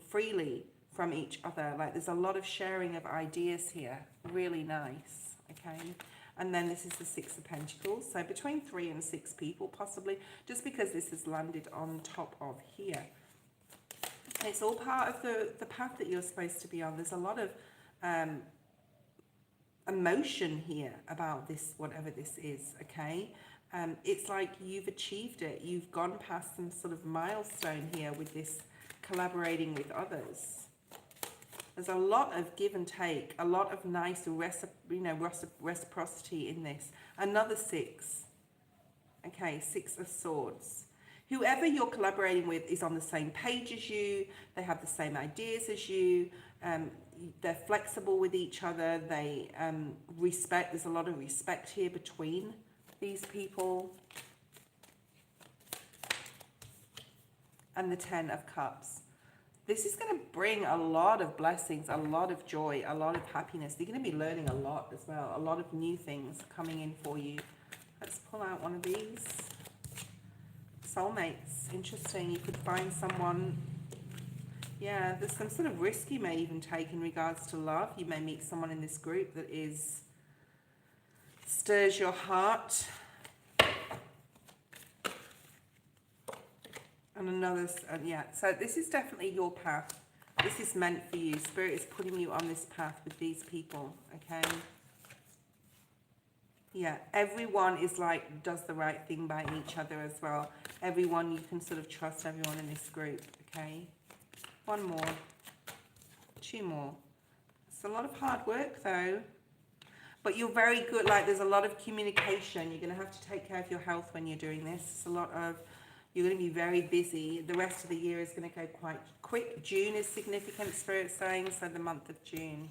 freely from each other. Like there's a lot of sharing of ideas here. Really nice, okay? And then this is the Six of Pentacles. So between 3 and 6 people, possibly, just because this has landed on top of here. It's all part of the path that you're supposed to be on. There's a lot of emotion here about this, whatever this is, okay? It's like you've achieved it. You've gone past some sort of milestone here with this collaborating with others. There's a lot of give and take, a lot of nice reciprocity in this. Another 6. Okay, 6 of Swords. Whoever you're collaborating with is on the same page as you. They have the same ideas as you. They're flexible with each other. They respect. There's a lot of respect here between these people. And the 10 of Cups. This is going to bring a lot of blessings, a lot of joy, a lot of happiness. You're going to be learning a lot as well. A lot of new things coming in for you. Let's pull out one of these. Soulmates. Interesting. You could find someone. Yeah, there's some sort of risk you may even take in regards to love. You may meet someone in this group that stirs your heart. And another, yeah, so this is definitely your path. This is meant for you. Spirit is putting you on this path with these people, okay? Yeah, everyone is like, does the right thing by each other as well. Everyone, you can sort of trust everyone in this group, okay? 1 more, 2 more. It's a lot of hard work though, but you're very good. Like there's a lot of communication. You're going to have to take care of your health when you're doing this. It's a lot of, you're going to be very busy. The rest of the year is going to go quite quick. June is significant, Spirit saying, so the month of June.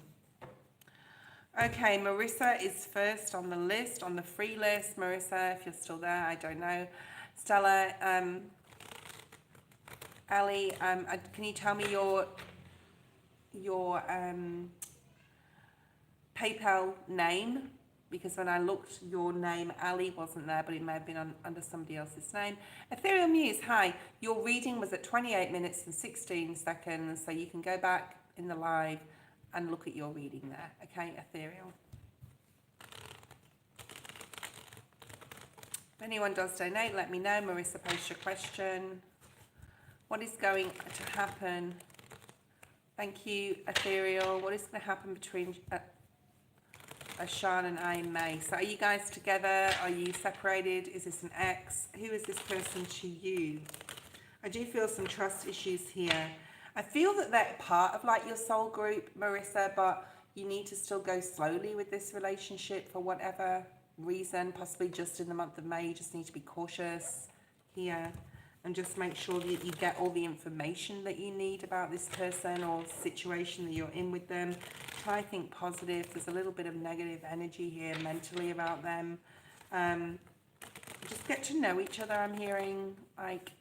Okay, Marissa is first on the list, on the free list. Marissa, if you're still there, I don't know. Stella, Ali, can you tell me your PayPal name? Because when I looked, your name, Ali, wasn't there, but it may have been under somebody else's name. Ethereal Muse, hi. Your reading was at 28 minutes and 16 seconds, so you can go back in the live and look at your reading there. Okay, ethereal. If anyone does donate, let me know. Marissa, post your question. What is going to happen? Thank you, ethereal. What is going to happen between Ashan and I in May? So are you guys together? Are you separated? Is this an ex? Who is this person to you? I do feel some trust issues here. I feel that they're part of like your soul group, Marissa, but you need to still go slowly with this relationship for whatever reason, possibly just in the month of May. You just need to be cautious here and just make sure that you get all the information that you need about this person or situation that you're in with them. Try to think positive. There's a little bit of negative energy here mentally about them. Just get to know each other. I'm hearing like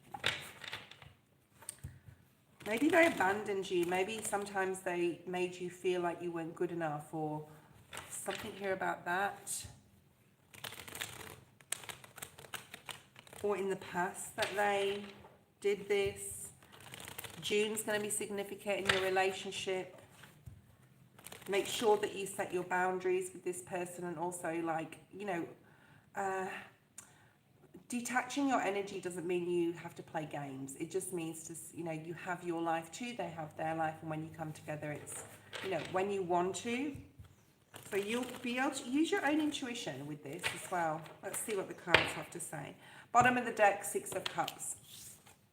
maybe they abandoned you. Maybe sometimes they made you feel like you weren't good enough, or something here about that. Or in the past that they did this. June's going to be significant in your relationship. Make sure that you set your boundaries with this person, and also like, you know, detaching your energy doesn't mean you have to play games. It just means to, you know, you have your life too, they have their life, and when you come together, it's, you know, when you want to. So you'll be able to use your own intuition with this as well. Let's see what the cards have to say. Bottom of the deck, Six of Cups.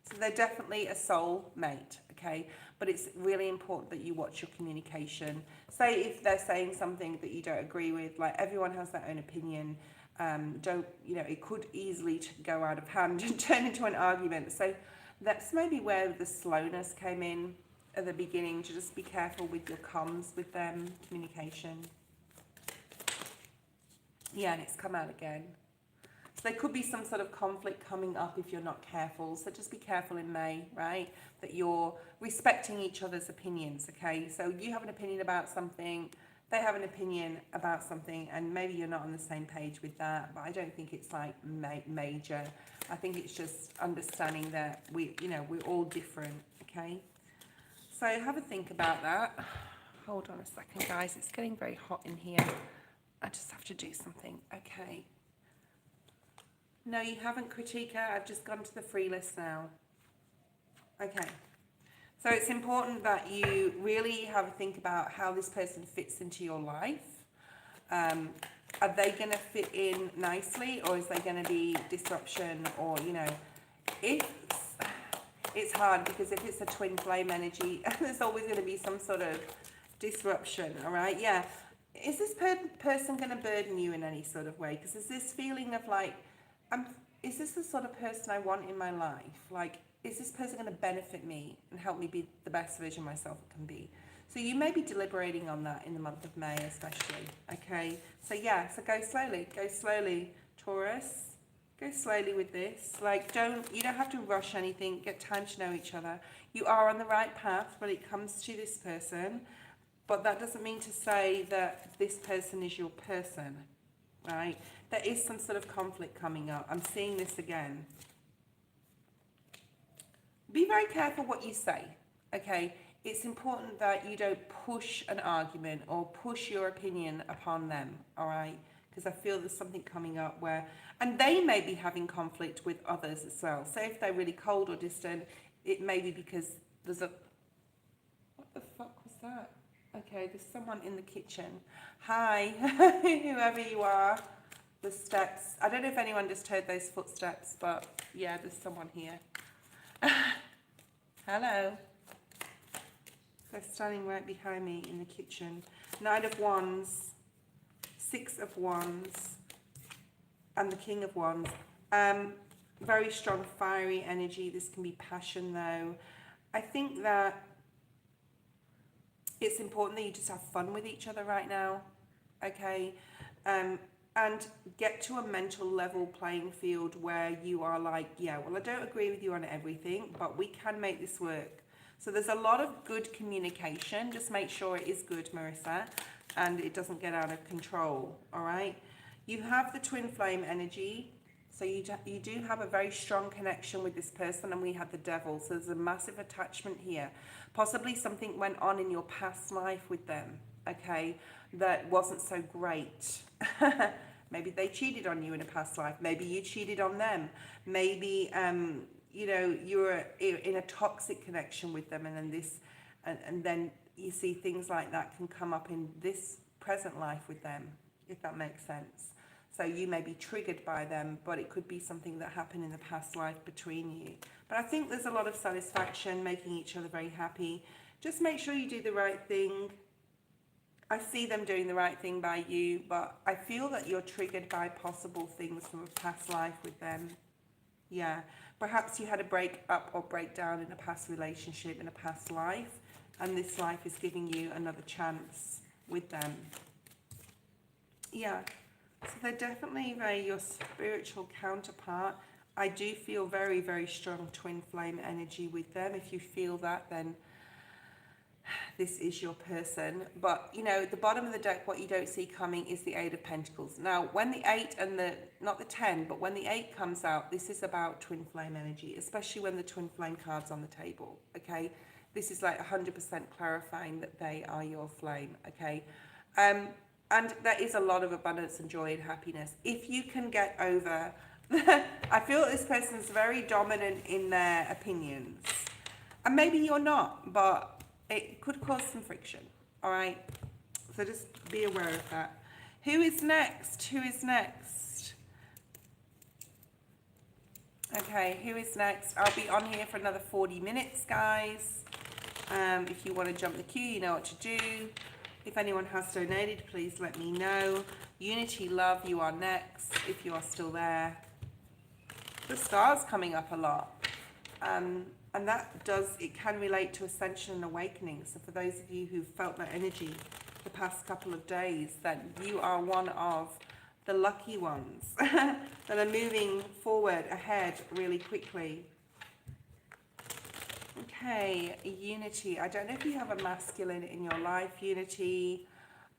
So they're definitely a soul mate, okay? But it's really important that you watch your communication. Say if they're saying something that you don't agree with, like everyone has their own opinion. Don't, you know, it could easily go out of hand and turn into an argument. So that's maybe where the slowness came in at the beginning, to just be careful with your comms with them, communication. Yeah, and it's come out again. So there could be some sort of conflict coming up if you're not careful. So just be careful in May, right? That you're respecting each other's opinions, okay? So you have an opinion about something, they have an opinion about something, and maybe you're not on the same page with that, but I don't think it's like major. I think it's just understanding that we're all different, okay? So have a think about that. Hold on a second, guys. It's getting very hot in here. I just have to do something. Okay. No, you haven't, Kritika. I've just gone to the free list now. Okay. So it's important that you really have a think about how this person fits into your life. Are they going to fit in nicely, or is there going to be disruption? Or, you know, it's hard because if it's a twin flame energy, there's always going to be some sort of disruption, all right? Yeah. Is this person going to burden you in any sort of way? Because there's this feeling of like, is this the sort of person I want in my life? Like, is this person going to benefit me and help me be the best version of myself it can be? So you may be deliberating on that in the month of May especially, okay? So yeah, so go slowly, Taurus. Go slowly with this. Like, you don't have to rush anything. Get time to know each other. You are on the right path when it comes to this person, but that doesn't mean to say that this person is your person, right? There is some sort of conflict coming up. I'm seeing this again. Be very careful what you say, okay? It's important that you don't push an argument or push your opinion upon them, all right? Because I feel there's something coming up where, and they may be having conflict with others as well. So if they're really cold or distant, it may be because there's a, what the fuck was that? Okay, there's someone in the kitchen. Hi, whoever you are. The steps. I don't know if anyone just heard those footsteps, but yeah, there's someone here. Hello. They're standing right behind me in the kitchen. Knight of Wands, Six of Wands, and the King of Wands. Very strong, fiery energy. This can be passion, though. I think that it's important that you just have fun with each other right now, okay? And get to a mental level playing field where you are like, yeah, well, I don't agree with you on everything, but we can make this work. So there's a lot of good communication. Just make sure it is good, Marissa, and it doesn't get out of control, all right? You have the twin flame energy. So you do have a very strong connection with this person, and we have the devil. So there's a massive attachment here. Possibly something went on in your past life with them, okay, that wasn't so great. Maybe they cheated on you in a past life. Maybe you cheated on them. Maybe, you know, you were in a toxic connection with them, and then and then you see things like that can come up in this present life with them, if that makes sense. So you may be triggered by them, but it could be something that happened in the past life between you. But I think there's a lot of satisfaction, making each other very happy. Just make sure you do the right thing. I see them doing the right thing by you, but I feel that you're triggered by possible things from a past life with them. Yeah, perhaps you had a break up or breakdown in a past relationship, in a past life, and this life is giving you another chance with them. Yeah. So they're definitely your spiritual counterpart. I do feel very, very strong twin flame energy with them. If you feel that, then this is your person. But, you know, at the bottom of the deck, what you don't see coming is the Eight of Pentacles. Now, when the 8 and not the 10, but when the 8 comes out, this is about twin flame energy, especially when the twin flame card's on the table, okay? This is like 100% clarifying that they are your flame, okay? And there is a lot of abundance and joy and happiness. If you can get over, I feel this person is very dominant in their opinions. And maybe you're not, but it could cause some friction, all right? So just be aware of that. Who is next? Who is next? Okay, who is next? I'll be on here for another 40 minutes, guys. If you want to jump the queue, you know what to do. If anyone has donated, please let me know. Unity, love, you are next, if you are still there. The star's coming up a lot. And that it can relate to ascension and awakening. So for those of you who've felt that energy the past couple of days, then you are one of the lucky ones that are moving forward, ahead really quickly. Okay, Unity. I don't know if you have a masculine in your life, Unity.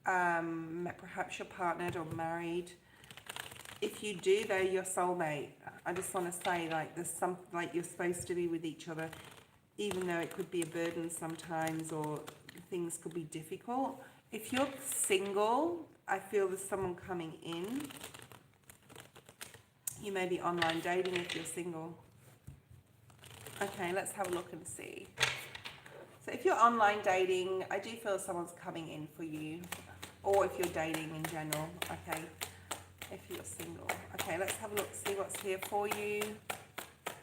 Perhaps you're partnered or married. If you do, they're your soulmate. I just want to say, like, there's something like you're supposed to be with each other, even though it could be a burden sometimes, or things could be difficult. If you're single, I feel there's someone coming in. You may be online dating if you're single. Okay, let's have a look and see. So if you're online dating, I do feel someone's coming in for you. Or if you're dating in general, okay. If you're single. Okay, let's have a look, see what's here for you.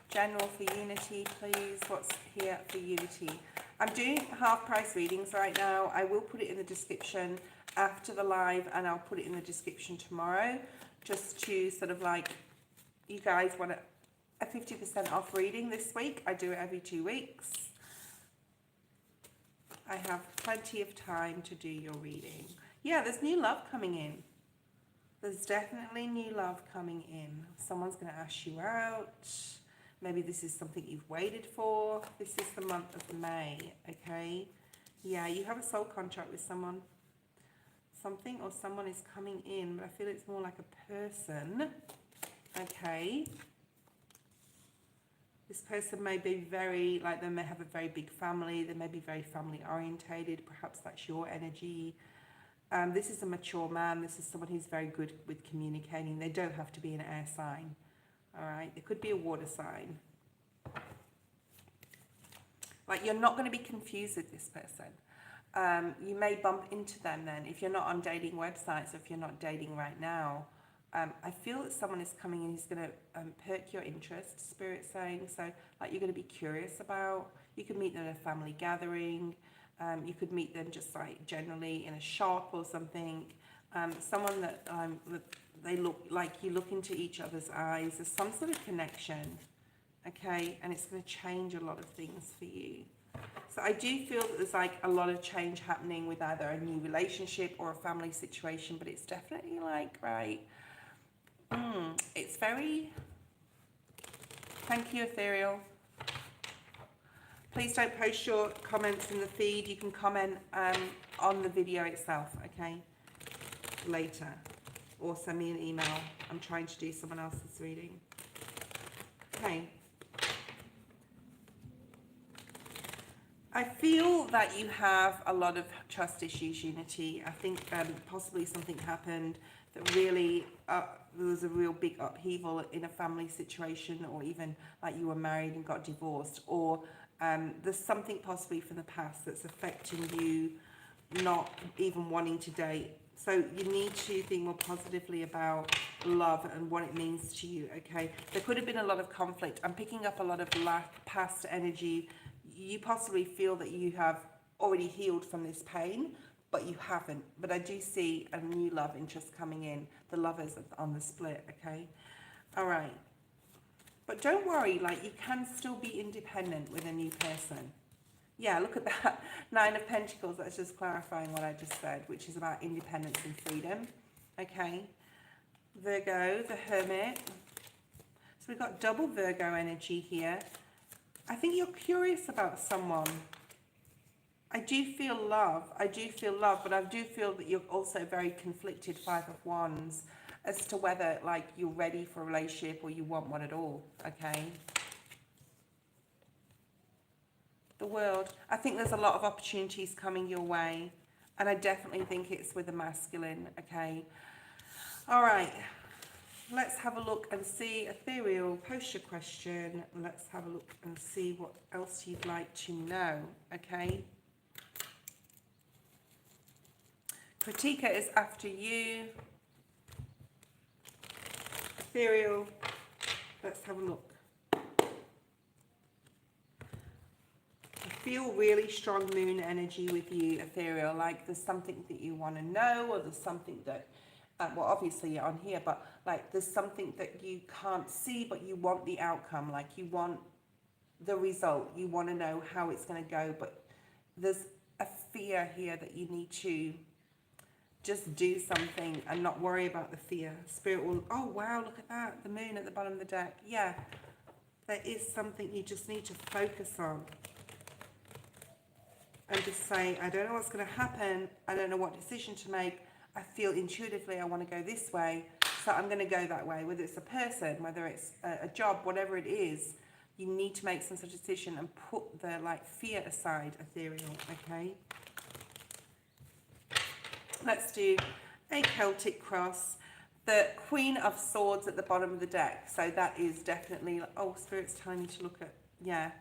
General for Unity, please. What's here for Unity? I'm doing half price readings right now. I will put it in the description after the live, and I'll put it in the description tomorrow, just to sort of like, you guys want a 50% off reading this week. I do it every 2 weeks. I have plenty of time to do your reading. Yeah, there's new love coming in. There's definitely new love coming in. Someone's going to ask you out. Maybe this is something you've waited for. This is the month of May, okay? Yeah, you have a soul contract with someone. Something or someone is coming in, but I feel it's more like a person, okay? This person may be very, like, they may have a very big family. They may be very family orientated. Perhaps that's your energy. This is a mature man. This is someone who's very good with communicating. They don't have to be an air sign. All right. It could be a water sign. Like, you're not going to be confused with this person. You may bump into them then if you're not on dating websites, or if you're not dating right now. I feel that someone is coming in who's going to perk your interest, Spirit's saying. So, like, you're going to be curious about. You could meet them at a family gathering. You could meet them just, like, generally in a shop or something. Someone that they look like, you look into each other's eyes. There's some sort of connection, okay? And it's going to change a lot of things for you. So I do feel that there's, like, a lot of change happening with either a new relationship or a family situation. But it's definitely, like, right... it's very... Thank you, Ethereal. Please don't post your comments in the feed. You can comment on the video itself, okay? Later. Or send me an email. I'm trying to do someone else's reading. Okay. I feel that you have a lot of trust issues, Unity. I think possibly something happened that really, there was a real big upheaval in a family situation, or even like you were married and got divorced, or there's something possibly from the past that's affecting you not even wanting to date. So you need to think more positively about love and what it means to you, okay? There could have been a lot of conflict. I'm picking up a lot of past energy. You possibly feel that you have already healed from this pain, but you haven't. But I do see a new love interest coming in. The lovers on the split, okay? All right. But don't worry, like, you can still be independent with a new person. Yeah, look at that. 9 of Pentacles. That's just clarifying what I just said, which is about independence and freedom. Okay. Virgo, the Hermit. So we've got double Virgo energy here. I think you're curious about someone. I do feel love. I do feel love, but I do feel that you're also very conflicted, 5 of Wands, as to whether, like, you're ready for a relationship or you want one at all, okay? The World. I think there's a lot of opportunities coming your way, and I definitely think it's with a masculine, okay? All right. Let's have a look and see. Ethereal, post your question. Let's have a look and see what else you'd like to know, okay? Kritika is after you. Ethereal, let's have a look. I feel really strong moon energy with you, Ethereal. Like there's something that you want to know, or there's something that, well, obviously you're on here, but like there's something that you can't see, but you want the outcome. Like you want the result. You want to know how it's going to go, but there's a fear here that you need to just do something and not worry about the fear. Spirit will, oh wow, look at that. The moon at the bottom of the deck. Yeah, there is something you just need to focus on. And just say, I don't know what's going to happen. I don't know what decision to make. I feel intuitively I want to go this way. So I'm going to go that way. Whether it's a person, whether it's a job, whatever it is, you need to make some sort of decision and put the like fear aside, Ethereal, okay? Let's do a Celtic cross. The Queen of Swords at the bottom of the deck. So that is definitely, oh, Spirit's telling me to look at, yeah.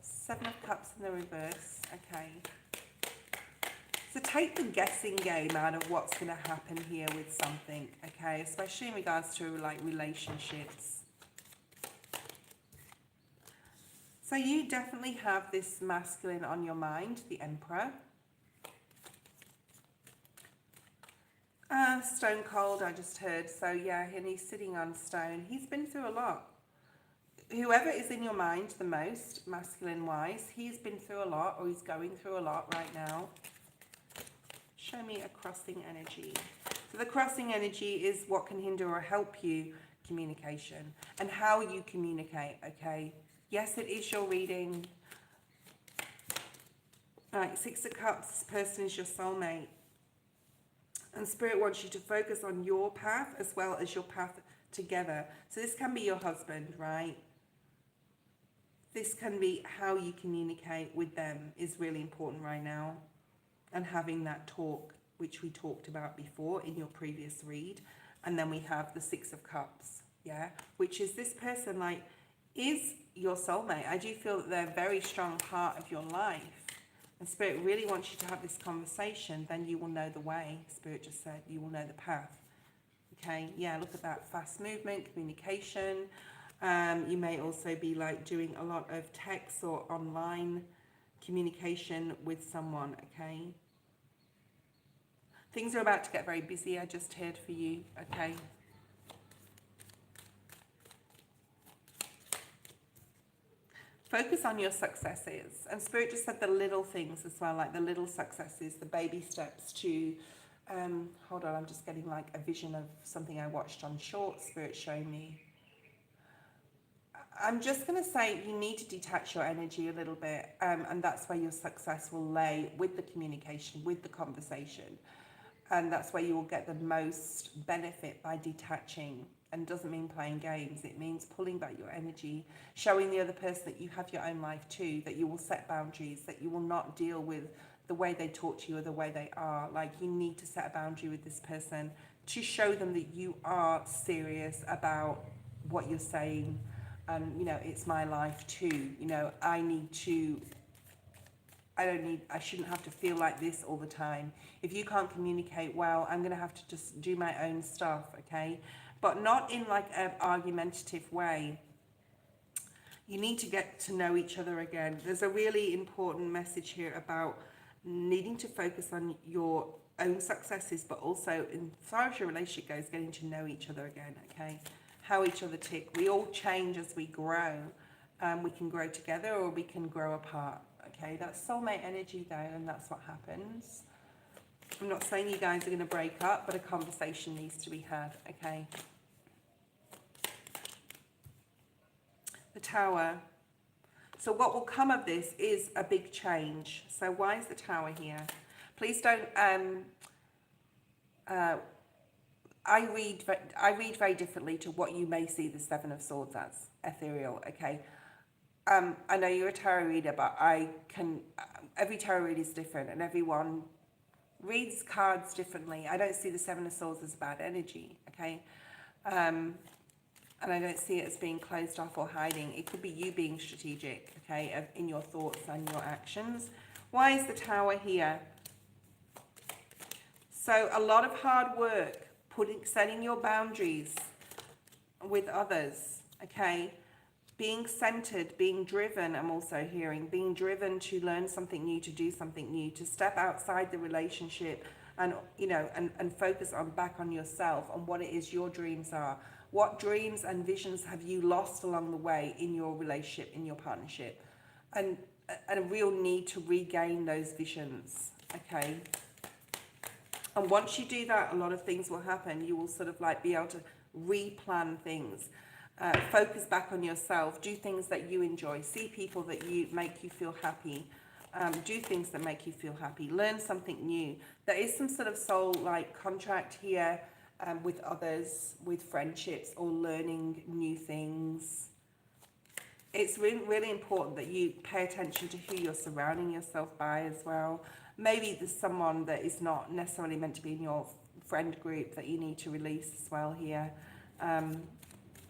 7 of Cups in the reverse. Okay. So take the guessing game out of what's going to happen here with something, okay? Especially in regards to like relationships. So you definitely have this masculine on your mind, the Emperor. Stone cold, I just heard. So yeah, and he's sitting on stone. He's been through a lot. Whoever is in your mind the most, masculine wise, he's been through a lot, or he's going through a lot right now. Show me a crossing energy. So the crossing energy is what can hinder or help you, communication, and how you communicate, okay? Yes, it is your reading. All right, 6 of Cups, this person is your soulmate. And Spirit wants you to focus on your path as well as your path together. So this can be your husband, right? This can be how you communicate with them is really important right now. And having that talk, which we talked about before in your previous read. And then we have the 6 of Cups, yeah? Which is this person, like, is your soulmate. I do feel that they're a very strong part of your life. And Spirit really wants you to have this conversation. Then you will know the way. Spirit just said you will know the path. Okay, yeah, look at that. Fast movement, communication. You may also be like doing a lot of text or online communication with someone, okay? Things are about to get very busy, I just heard for you, okay? Focus on your successes. And Spirit just said the little things as well, like the little successes, the baby steps to, hold on, I'm just getting like a vision of something I watched on Short. Spirit showing me. I'm just going to say you need to detach your energy a little bit, and that's where your success will lay, with the communication, with the conversation. And that's where you will get the most benefit, by detaching. And doesn't mean playing games, it means pulling back your energy, showing the other person that you have your own life too, that you will set boundaries, that you will not deal with the way they talk to you or the way they are. Like, you need to set a boundary with this person to show them that you are serious about what you're saying. You know, it's my life too. You know, I shouldn't have to feel like this all the time. If you can't communicate well, I'm going to have to just do my own stuff, okay? But not in like an argumentative way. You need to get to know each other again. There's a really important message here about needing to focus on your own successes, but also, in as far as your relationship goes, getting to know each other again, okay? How each other tick. We all change as we grow. We can grow together or we can grow apart, okay? That's soulmate energy though, and that's what happens. I'm not saying you guys are going to break up, but a conversation needs to be had, okay? The Tower. So what will come of this is a big change. So why is the Tower here? Please don't... I read very differently to what you may see the Seven of Swords as, ethereal, okay? I know you're a tarot reader, but every tarot reader is different, and everyone reads cards differently. I don't see the Seven of Swords as bad energy, okay? And I don't see it as being closed off or hiding. It could be you being strategic, okay, in your thoughts and your actions. Why is the Tower here? So a lot of hard work, setting your boundaries with others, okay? Being centered, being driven, I'm also hearing, being driven to learn something new, to do something new, to step outside the relationship and, you know, and focus back on yourself, on what it is your dreams are. What dreams and visions have you lost along the way in your relationship, in your partnership? And a real need to regain those visions, okay? And once you do that, a lot of things will happen. You will sort of like be able to replan things, focus back on yourself, do things that you enjoy, see people that make you feel happy, do things that make you feel happy, learn something new. There is some sort of soul like contract here with others, with friendships, or learning new things. It's really, really important that you pay attention to who you're surrounding yourself by as well. Maybe there's someone that is not necessarily meant to be in your friend group that you need to release as well here.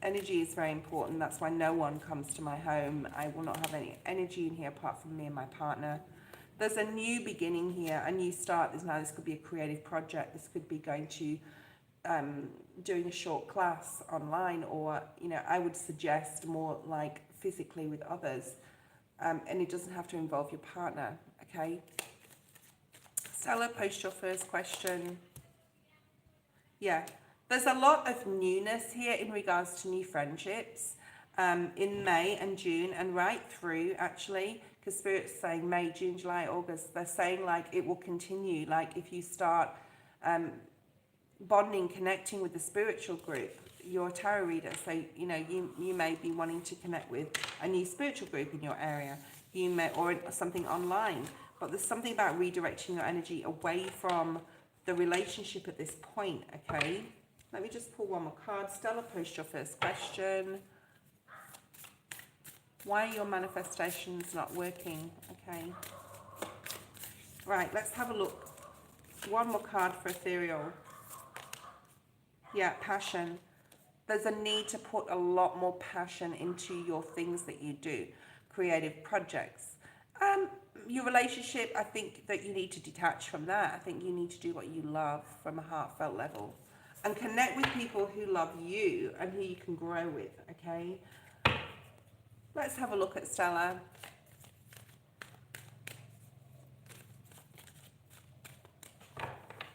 Energy is very important. That's why no one comes to my home. I will not have any energy in here apart from me and my partner. There's a new beginning here, a new start. This could be a creative project. This could be going to doing a short class online, or, you know, I would suggest more like physically with others. And it doesn't have to involve your partner, okay? Stella, post your first question. Yeah, there's a lot of newness here in regards to new friendships in May and June, and right through, actually, because Spirit's saying May, June, July, August. They're saying like it will continue. Like if you start bonding, connecting with the spiritual group, you're a tarot reader, so you know you may be wanting to connect with a new spiritual group in your area. You may, or something online. But there's something about redirecting your energy away from the relationship at this point, okay? Let me just pull one more card. Stella, post your first question. Why are your manifestations not working? Okay. Right, let's have a look. One more card for ethereal. Yeah, passion. There's a need to put a lot more passion into your things that you do. Creative projects. Your relationship, I think that you need to detach from that. I think you need to do what you love from a heartfelt level and connect with people who love you and who you can grow with, okay? Let's have a look at Stella.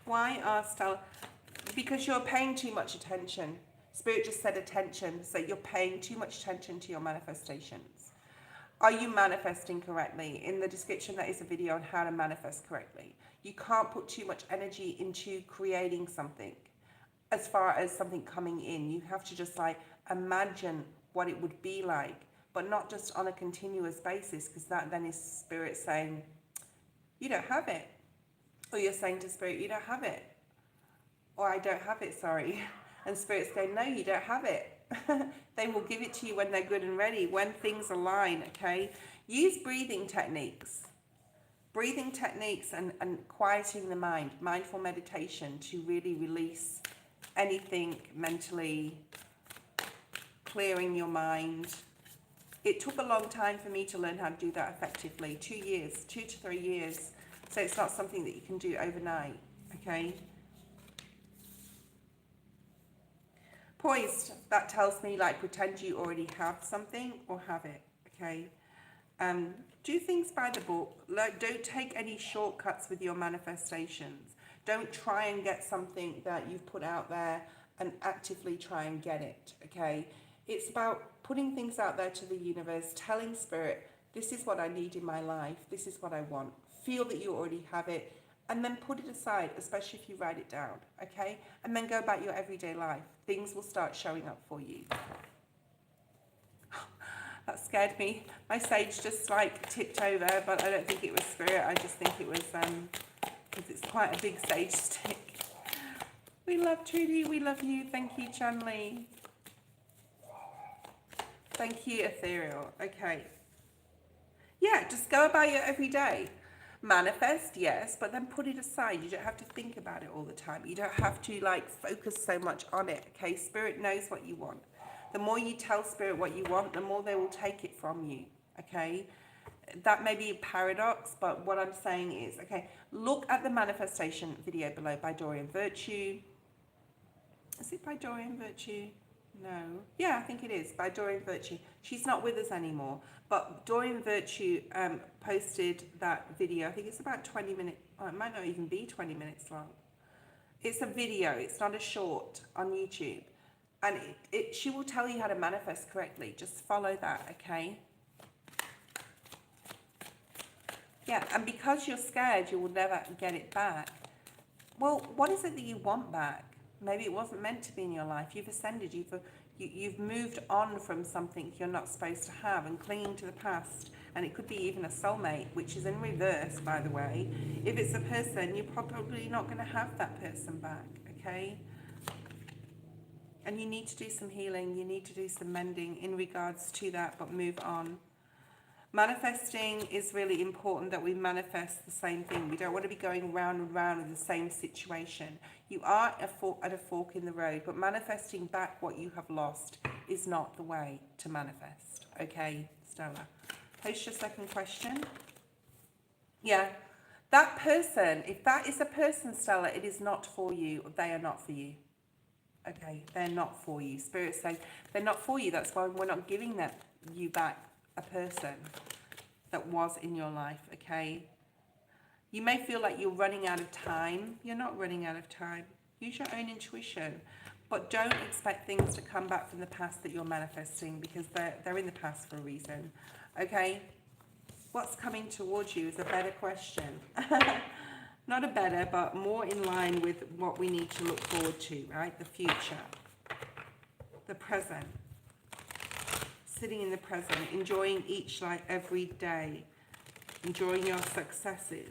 Why are Stella? Because you're paying too much attention. Spirit just said attention, so you're paying too much attention to your manifestations. Are you manifesting correctly? In the description, there is a video on how to manifest correctly. You can't put too much energy into creating something as far as something coming in. You have to just like imagine what it would be like, but not just on a continuous basis, because that then is Spirit saying, you don't have it. Or you're saying to Spirit, you don't have it. or I don't have it, sorry. And Spirit's going, no, you don't have it. They will give it to you when they're good and ready, when things align, okay? Use breathing techniques and quieting the mind, mindful meditation to really release anything mentally, clearing your mind. It took a long time for me to learn how to do that effectively, 2 years, 2 to 3 years. So it's not something that you can do overnight, okay? Poised, that tells me like pretend you already have something or have it, okay? Do things by the book. Like, don't take any shortcuts with your manifestations. Don't try and get something that you've put out there and actively try and get it, okay? It's about putting things out there to the universe, telling Spirit, this is what I need in my life, this is what I want. Feel that you already have it, and then put it aside, especially if you write it down, okay? And then go about your everyday life. Things will start showing up for you. That scared me. My sage just like tipped over, but I don't think it was Spirit. I just think it was, because it's quite a big sage stick. We love Trudy. We love you. Thank you, Chanley. Thank you, Ethereal. Okay. Yeah, just go about your everyday. Manifest, yes, but then put it aside. You don't have to think about it all the time. You don't have to like focus so much on it, okay? Spirit knows what you want. The more you tell Spirit what you want, the more they will take it from you, okay? That may be a paradox, but what I'm saying is, okay, look at the manifestation video below by Dorian Virtue. Is it by Dorian Virtue? No. Yeah, I think it is, by Dorian Virtue. She's not with us anymore, but Dorian Virtue posted that video. I think it's about 20 minutes, oh, it might not even be 20 minutes long. It's a video, it's not a short on YouTube. And she will tell you how to manifest correctly. Just follow that, okay? Yeah, and because you're scared you will never get it back. Well, what is it that you want back? Maybe it wasn't meant to be in your life. You've ascended, you've moved on from something you're not supposed to have and clinging to the past. And it could be even a soulmate, which is in reverse, by the way. If it's a person, you're probably not going to have that person back, okay? And you need to do some healing, you need to do some mending in regards to that, but move on. Manifesting is really important, that we manifest the same thing. We don't want to be going round and round with the same situation. You are at a fork in the road, but manifesting back what you have lost is not the way to manifest. Okay, Stella? Post your second question. Yeah, that person, if that is a person, Stella, it is not for you. They are not for you. Okay, they're not for you. Spirit saying they're not for you. That's why we're not giving you back a person that was in your life, okay? You may feel like you're running out of time. You're not running out of time. Use your own intuition. But don't expect things to come back from the past that you're manifesting, because they're in the past for a reason, okay? What's coming towards you is a better question. Not a better, but more in line with what we need to look forward to, right? The future, the present, sitting in the present, enjoying each, like, every day, enjoying your successes,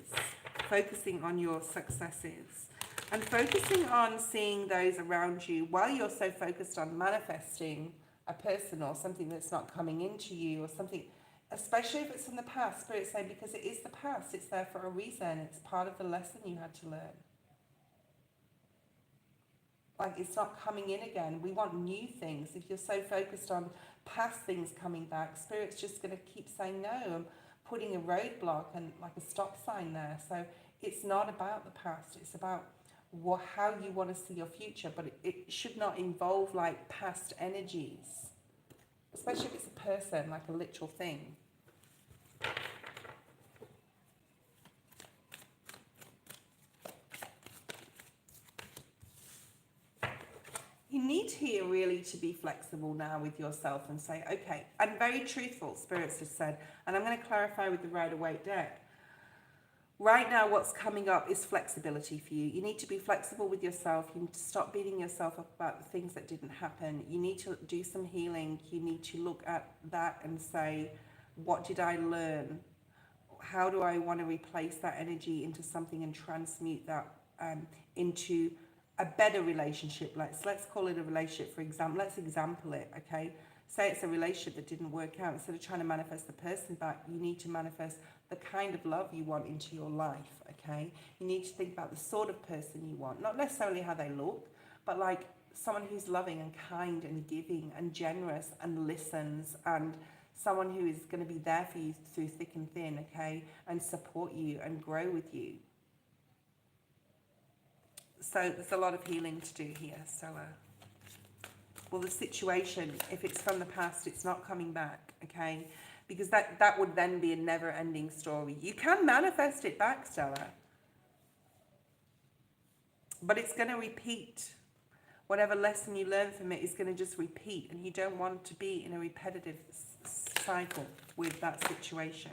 focusing on your successes, and focusing on seeing those around you while you're so focused on manifesting a person or something that's not coming into you, or something. Especially if it's in the past, Spirit saying, because it is the past, it's there for a reason. It's part of the lesson you had to learn. Like, it's not coming in again. We want new things. If you're so focused on past things coming back, Spirit's just going to keep saying no and putting a roadblock and like a stop sign there. So it's not about the past. It's about how you want to see your future. But it should not involve like past energies. Especially if it's a person, like a literal thing. You need here really to be flexible now with yourself and say, okay, and very truthful, Spirits have said, and I'm going to clarify with the Rider-Waite deck. Right now, what's coming up is flexibility for you. You need to be flexible with yourself. You need to stop beating yourself up about the things that didn't happen. You need to do some healing. You need to look at that and say, what did I learn? How do I want to replace that energy into something and transmute that into a better relationship. Let's call it a relationship, for example. Let's example it, okay? Say it's a relationship that didn't work out. Instead of trying to manifest the person back, you need to manifest the kind of love you want into your life, okay? You need to think about the sort of person you want, not necessarily how they look, but like someone who's loving and kind and giving and generous and listens, and someone who is going to be there for you through thick and thin, okay, and support you and grow with you. So there's a lot of healing to do here, Stella. Well, the situation, if it's from the past, it's not coming back, okay? Because that would then be a never-ending story. You can manifest it back, Stella, but it's going to repeat. Whatever lesson you learn from it is going to just repeat, and you don't want to be in a repetitive cycle with that situation,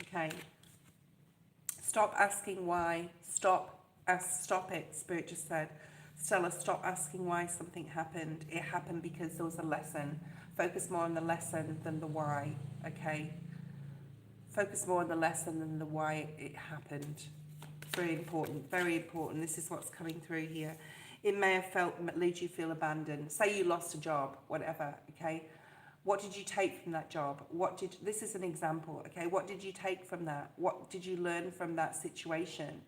okay? Stop asking why. Stop it, Spirit just said. Stella, stop asking why something happened. It happened because there was a lesson. Focus more on the lesson than the why, okay? Focus more on the lesson than the why it happened. Very important, very important. This is what's coming through here. It may have made you feel abandoned. Say you lost a job, whatever, okay? What did you take from that job? This is an example, okay? What did you take from that? What did you learn from that situation?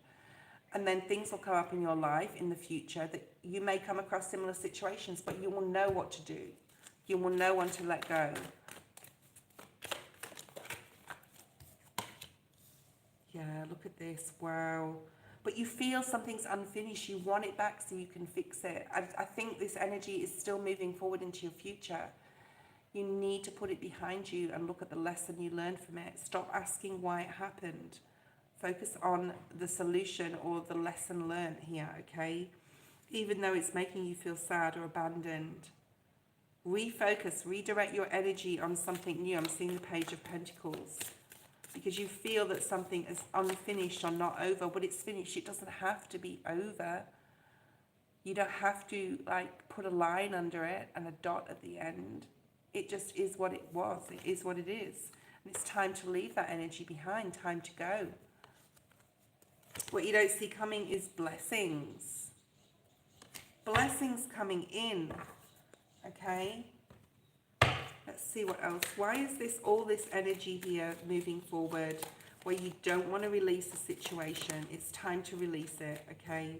And then things will come up in your life in the future that you may come across similar situations, but you will know what to do. You will know when to let go. Yeah, look at this. Wow. But you feel something's unfinished. You want it back so you can fix it. I think this energy is still moving forward into your future. You need to put it behind you and look at the lesson you learned from it. Stop asking why it happened. Focus on the solution or the lesson learned here, okay? Even though it's making you feel sad or abandoned. Refocus, redirect your energy on something new. I'm seeing the Page of Pentacles. Because you feel that something is unfinished or not over, but it's finished. It doesn't have to be over. You don't have to like put a line under it and a dot at the end. It just is what it was. It is what it is. And it's time to leave that energy behind, time to go. What you don't see coming is blessings. Blessings coming in, okay? Let's see what else. Why is all this energy here moving forward where you don't want to release the situation? It's time to release it, okay?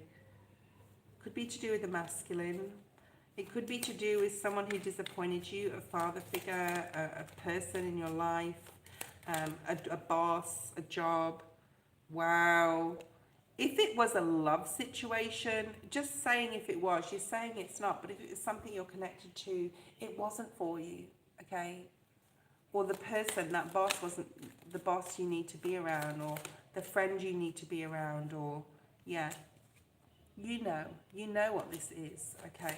Could be to do with the masculine. It could be to do with someone who disappointed you, a father figure, a person in your life, a boss, a job. Wow. If it was a love situation, just saying if it was, you're saying it's not, but if it was something you're connected to, it wasn't for you, okay? Or the person, that boss wasn't the boss you need to be around, or the friend you need to be around, or, yeah. You know what this is, okay?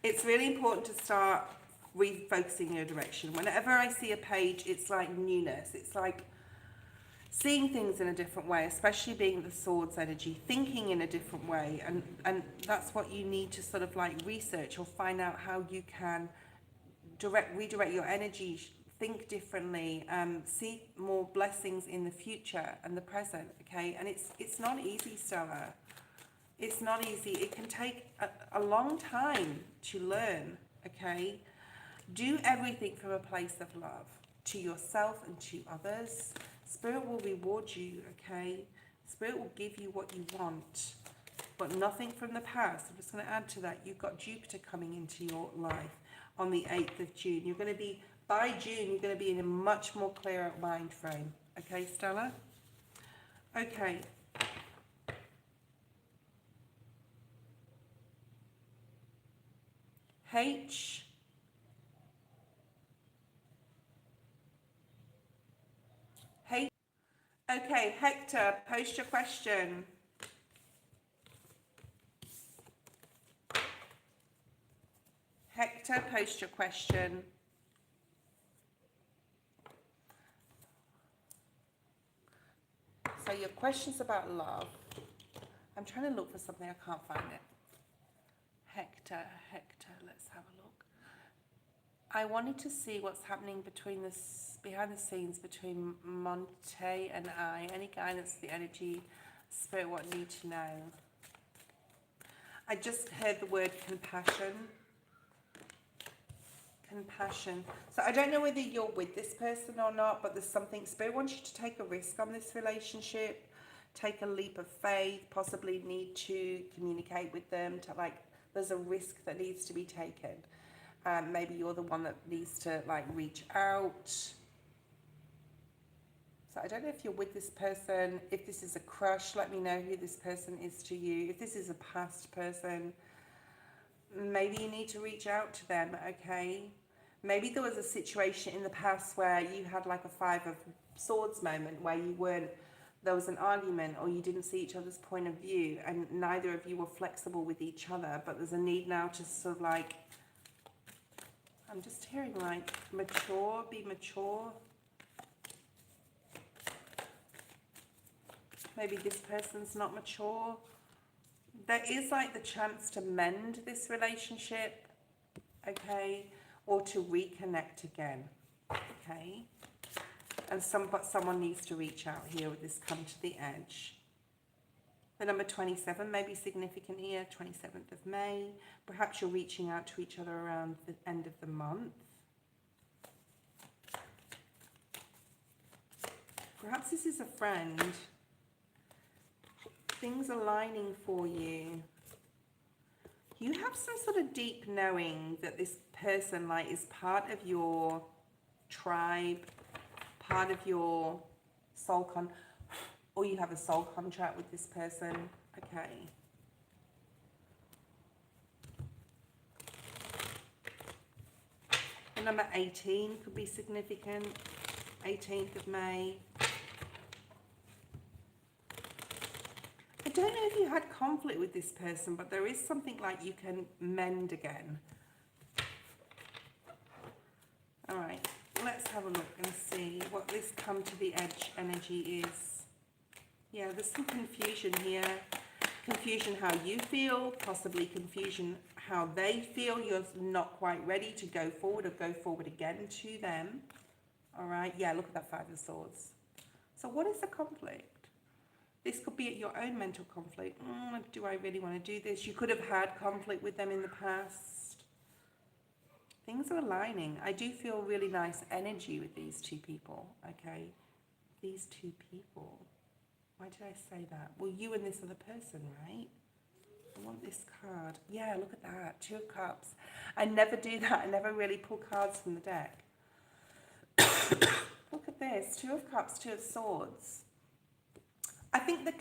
It's really important to start refocusing your direction. Whenever I see a page, it's like newness. It's like seeing things in a different way, especially being the swords energy, thinking in a different way. And that's what you need to sort of like research or find out how you can redirect your energy, think differently, see more blessings in the future and the present, okay? And it's not easy, Stella. It's not easy. It can take a long time to learn, okay? Do everything from a place of love to yourself and to others. Spirit will reward you, okay? Spirit will give you what you want, but nothing from the past. I'm just going to add to that. You've got Jupiter coming into your life on the 8th of June. You're going to be, by June, you're going to be in a much more clearer mind frame. Okay, Stella? Okay. H. H. Okay, Hector, post your question. Hector, post your question. So your question's about love. I'm trying to look for something, I can't find it. Hector, let's have a look. I wanted to see what's happening behind the scenes between Monte and I. Any guidance, the energy Spirit, what I need to know. I just heard the word compassion. Compassion. So I don't know whether you're with this person or not, but there's something. Spirit wants you to take a risk on this relationship, take a leap of faith, possibly need to communicate with them. To like, there's a risk that needs to be taken. Maybe you're the one that needs to like reach out. So I don't know if you're with this person. If this is a crush, let me know who this person is to you. If this is a past person, maybe you need to reach out to them, okay? Maybe there was a situation in the past where you had like a Five of Swords moment where there was an argument or you didn't see each other's point of view and neither of you were flexible with each other, but there's a need now to sort of like, I'm just hearing like mature, be mature. Maybe this person's not mature. There is like the chance to mend this relationship, okay, or to reconnect again, okay. And someone needs to reach out here with this come to the edge. The number 27 may be significant here, 27th of May. Perhaps you're reaching out to each other around the end of the month. Perhaps this is a friend. Things aligning for you. You have some sort of deep knowing that this person like is part of your tribe, part of your or you have a soul contract with this person, okay. The number 18 could be significant, 18th of May. I don't know if you had conflict with this person, but there is something like you can mend again. All right, let's have a look and see what this come to the edge energy is. Yeah, there's some confusion here. Confusion how you feel, possibly confusion how they feel. You're not quite ready to go forward or go forward again to them. All right, yeah, look at that Five of Swords. So what is the conflict? This could be at your own mental conflict. Do I really want to do this? You could have had conflict with them in the past. Things are aligning. I do feel really nice energy with these two people, okay? These two people. Why did I say that? Well, you and this other person, right? I want this card. Yeah, look at that. Two of Cups. I never do that. I never really pull cards from the deck. Look at this. Two of Cups, Two of Swords. I think the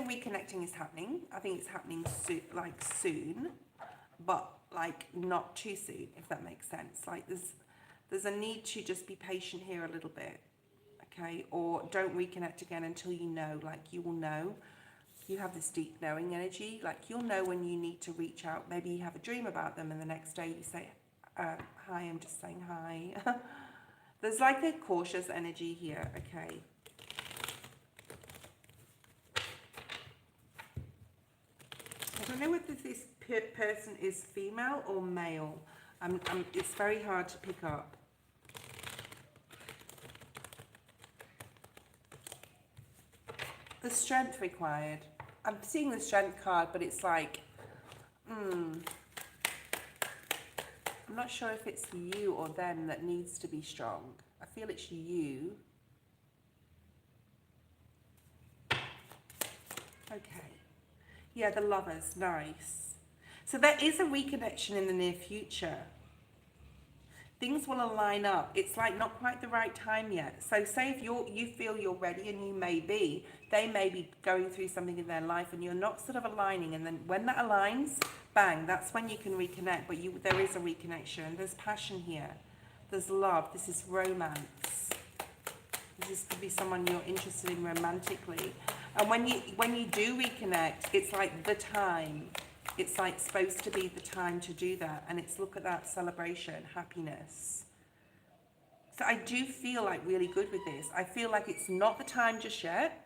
reconnecting is happening. I think it's happening soon, but like not too soon, if that makes sense. Like there's a need to just be patient here a little bit, okay? Or don't reconnect again until you know, like you will know. You have this deep knowing energy, like you'll know when you need to reach out. Maybe you have a dream about them and the next day you say, hi, I'm just saying hi. There's like a cautious energy here, okay? I don't know whether this person is female or male. It's very hard to pick up. The strength required. I'm seeing the strength card, but it's like, I'm not sure if it's you or them that needs to be strong. I feel it's you. Okay. Yeah, the Lovers, nice. So there is a reconnection in the near future. Things will align up. It's like not quite the right time yet. So say if you feel you're ready, and you may be, they may be going through something in their life and you're not sort of aligning, and then when that aligns, bang, that's when you can reconnect. But there is a reconnection. There's passion here. There's love. This is romance. This could be someone you're interested in romantically. And when you do reconnect, it's like the time. It's like supposed to be the time to do that. And it's look at that celebration, happiness. So I do feel like really good with this. I feel like it's not the time just yet.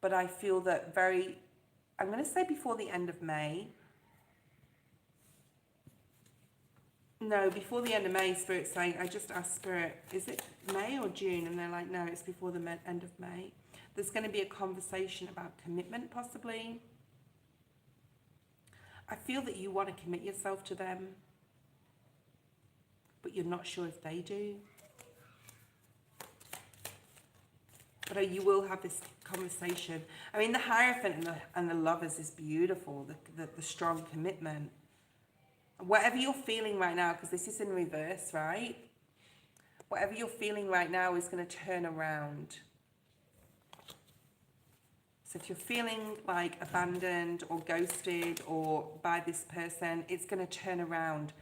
But I feel that I'm going to say before the end of May. No, before the end of May, Spirit's saying, I just asked Spirit, is it May or June? And they're like, no, it's before the end of May. There's going to be a conversation about commitment, possibly. I feel that you want to commit yourself to them, but you're not sure if they do. But you will have this conversation. I mean, the Hierophant and the Lovers is beautiful, the strong commitment. Whatever you're feeling right now, because this is in reverse, right? Whatever you're feeling right now is going to turn around. So if you're feeling like abandoned or ghosted or by this person, it's going to turn around.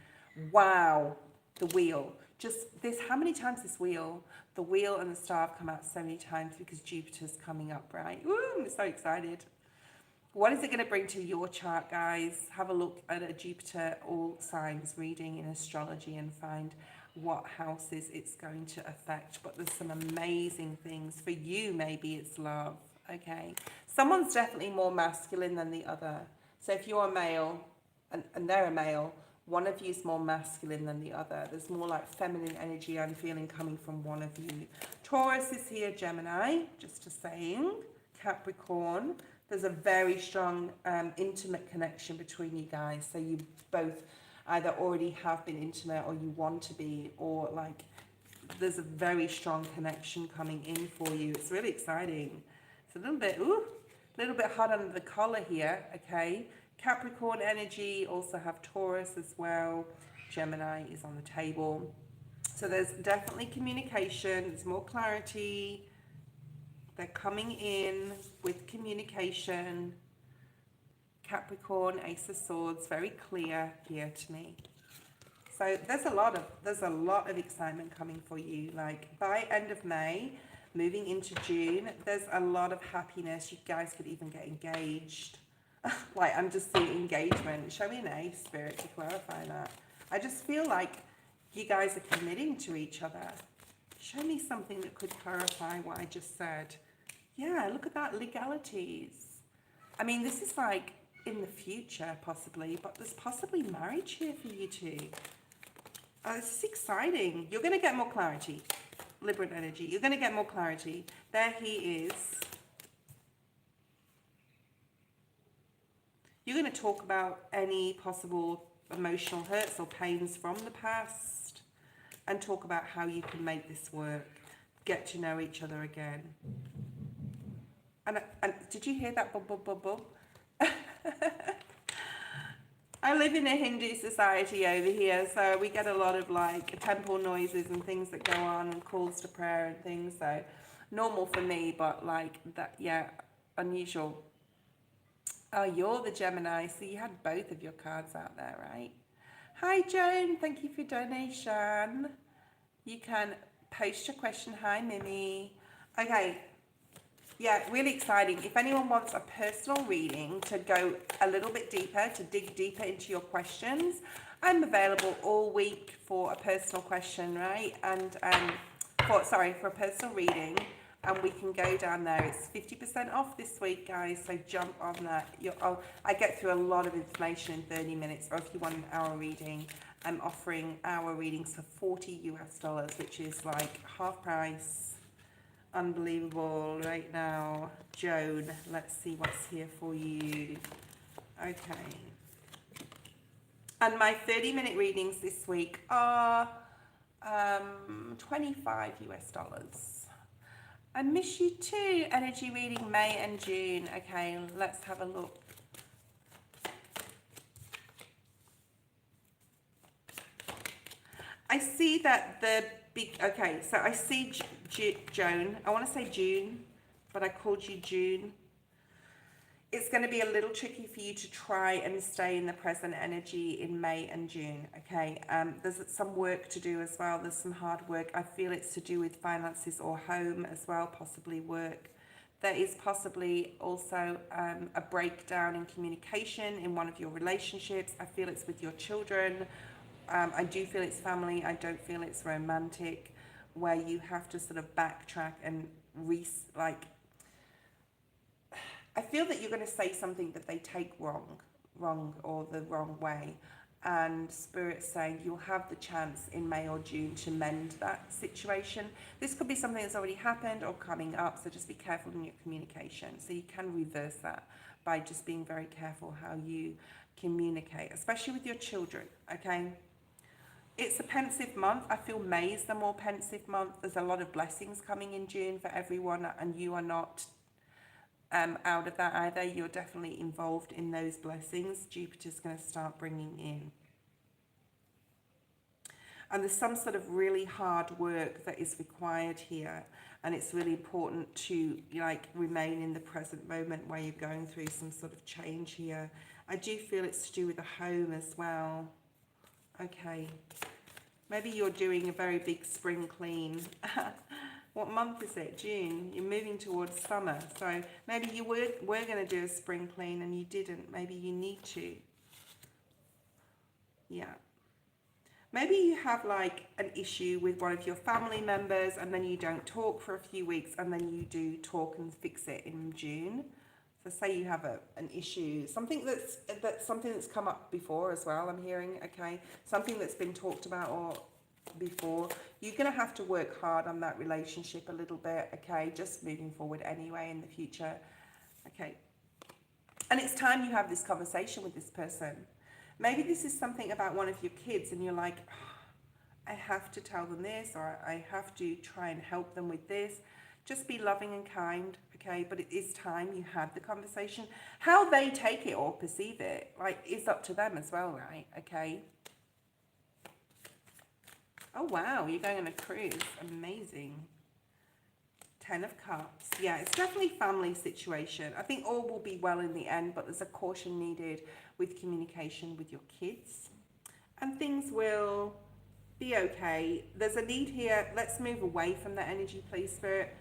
Wow, the wheel. Just this, how many times this wheel, the wheel and the star have come out so many times because Jupiter's coming up, right? Woo, I'm so excited. What is it going to bring to your chart, guys? Have a look at a Jupiter all signs reading in astrology and find what houses it's going to affect. But there's some amazing things. For you, maybe it's love, okay? Someone's definitely more masculine than the other. So if you're a male and they're a male, one of you is more masculine than the other. There's more like feminine energy I'm feeling coming from one of you. Taurus is here, Gemini, just a saying. Capricorn. There's a very strong intimate connection between you guys. So you both either already have been intimate or you want to be, or like there's a very strong connection coming in for you. It's really exciting. It's a little bit hot under the collar here, okay? Capricorn energy, also have Taurus as well. Gemini is on the table. So there's definitely communication, there's more clarity. They're coming in with communication. Capricorn, Ace of Swords, very clear here to me. So there's a lot of excitement coming for you. Like by end of May, moving into June, there's a lot of happiness. You guys could even get engaged. Like I'm just seeing engagement. Show me an Ace, Spirit, to clarify that. I just feel like you guys are committing to each other. Show me something that could clarify what I just said. Yeah, look at that, legalities. I mean, this is like in the future, possibly, but there's possibly marriage here for you two. This is exciting. You're going to get more clarity. Libran energy. You're going to get more clarity. There he is. You're going to talk about any possible emotional hurts or pains from the past and talk about how you can make this work. Get to know each other again. And did you hear that? Bub, bub, bub, bub? I live in a Hindu society over here, so we get a lot of like temple noises and things that go on and calls to prayer and things. So normal for me, but like that, yeah, unusual. Oh, you're the Gemini, so you had both of your cards out there, right? Hi, Joan. Thank you for donation. You can post your question. Hi, Mimi. Okay. Yeah, really exciting. If anyone wants a personal reading to go a little bit deeper, to dig deeper into your questions, I'm available all week for a personal question, right? And for a personal reading, and we can go down there. It's 50% off this week, guys, so jump on that. I get through a lot of information in 30 minutes, or if you want an hour reading, I'm offering hour readings for $40 US, which is like half price. Unbelievable right now. Joan, let's see what's here for you. Okay. And my 30-minute readings this week are $25 US. I miss you too. Energy reading May and June. Okay, let's have a look. I see that the big, okay, so I see Joan. I want to say June, but I called you June. It's going to be a little tricky for you to try and stay in the present energy in May and June, okay? There's some work to do as well. There's some hard work. I feel it's to do with finances or home as well, possibly work. There is possibly also a breakdown in communication in one of your relationships. I feel it's with your children. I do feel it's family. I don't feel it's romantic, where you have to sort of backtrack and I feel that you're going to say something that they take wrong or the wrong way. and Spirit's saying you'll have the chance in May or June to mend that situation. This could be something that's already happened or coming up, so just be careful in your communication. So you can reverse that by just being very careful how you communicate, especially with your children, okay? It's a pensive month. I feel May is the more pensive month. There's a lot of blessings coming in June for everyone, and you are not out of that either. You're definitely involved in those blessings. Jupiter's going to start bringing in. And there's some sort of really hard work that is required here. And it's really important to like remain in the present moment where you're going through some sort of change here. I do feel it's to do with the home as well. Okay. Maybe you're doing a very big spring clean. What month is it? June. You're moving towards summer. So maybe you were going to do a spring clean and you didn't. Maybe you need to. Yeah. Maybe you have like an issue with one of your family members and then you don't talk for a few weeks and then you do talk and fix it in June. So say you have an issue, something that's come up before as well, I'm hearing, okay? Something that's been talked about or before. You're going to have to work hard on that relationship a little bit, okay? Just moving forward anyway in the future, okay? And it's time you have this conversation with this person. Maybe this is something about one of your kids and you're like, oh, I have to tell them this, or I have to try and help them with this. Just be loving and kind, okay? But it is time you had the conversation. How they take it or perceive it, like, is up to them as well, right? Okay. Oh, wow, you're going on a cruise. Amazing. 10 of Cups. Yeah, it's definitely family situation. I think all will be well in the end, but there's a caution needed with communication with your kids. And things will be okay. There's a need here. Let's move away from that energy, please, Spirit.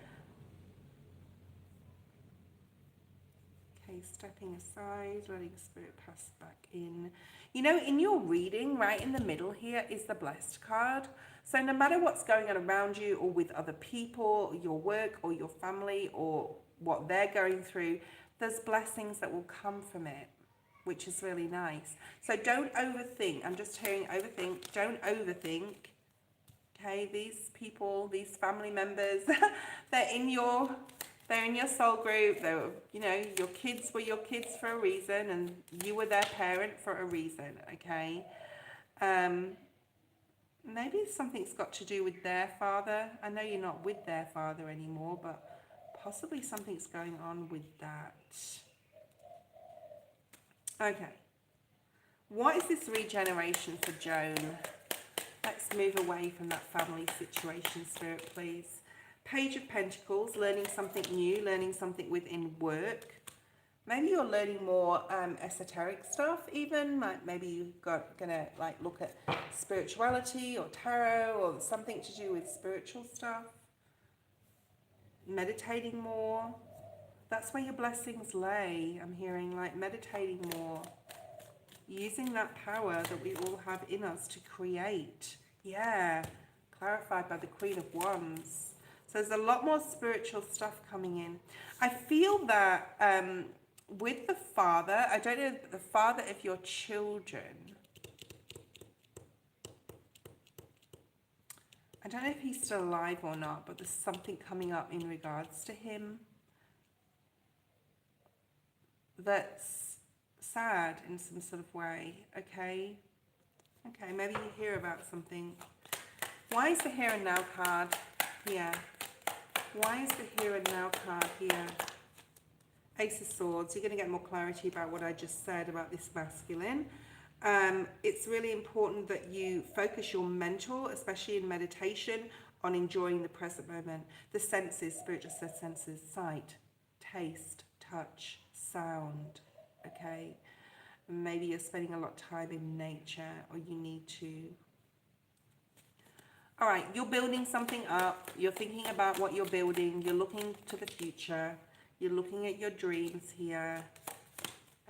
Okay, stepping aside, letting Spirit pass back in. You know, in your reading, right in the middle here is the Blessed card. So no matter what's going on around you or with other people, your work or your family or what they're going through, there's blessings that will come from it, which is really nice. So don't overthink. I'm just hearing overthink. Don't overthink. Okay, these people, these family members, they're in your soul group. They're, you know, your kids were your kids for a reason, and you were their parent for a reason. Okay. Maybe something's got to do with their father. I know you're not with their father anymore, but possibly something's going on with that. Okay. What is this regeneration for Joan? Let's move away from that family situation, Spirit, please. Page of Pentacles, learning something new, learning something within work. Maybe you're learning more esoteric stuff even. Maybe you're gonna like look at spirituality or tarot or something to do with spiritual stuff. Meditating more. That's where your blessings lay. I'm hearing like meditating more. Using that power that we all have in us to create. Yeah, clarified by the Queen of Wands. So there's a lot more spiritual stuff coming in. I feel that with the father, I don't know, the father of your children, I don't know if he's still alive or not, but there's something coming up in regards to him that's sad in some sort of way, okay? Okay, maybe you hear about something. Why is the Here and Now card here? Why is the Here and Now card here? Ace of Swords. You're going to get more clarity about what I just said about this masculine. It's really important that you focus your mental, especially in meditation, on enjoying the present moment. The senses, Spirit just says senses, sight, taste, touch, sound, okay? Maybe you're spending a lot of time in nature, or you need to. All right, you're building something up. You're thinking about what you're building. You're looking to the future. You're looking at your dreams here,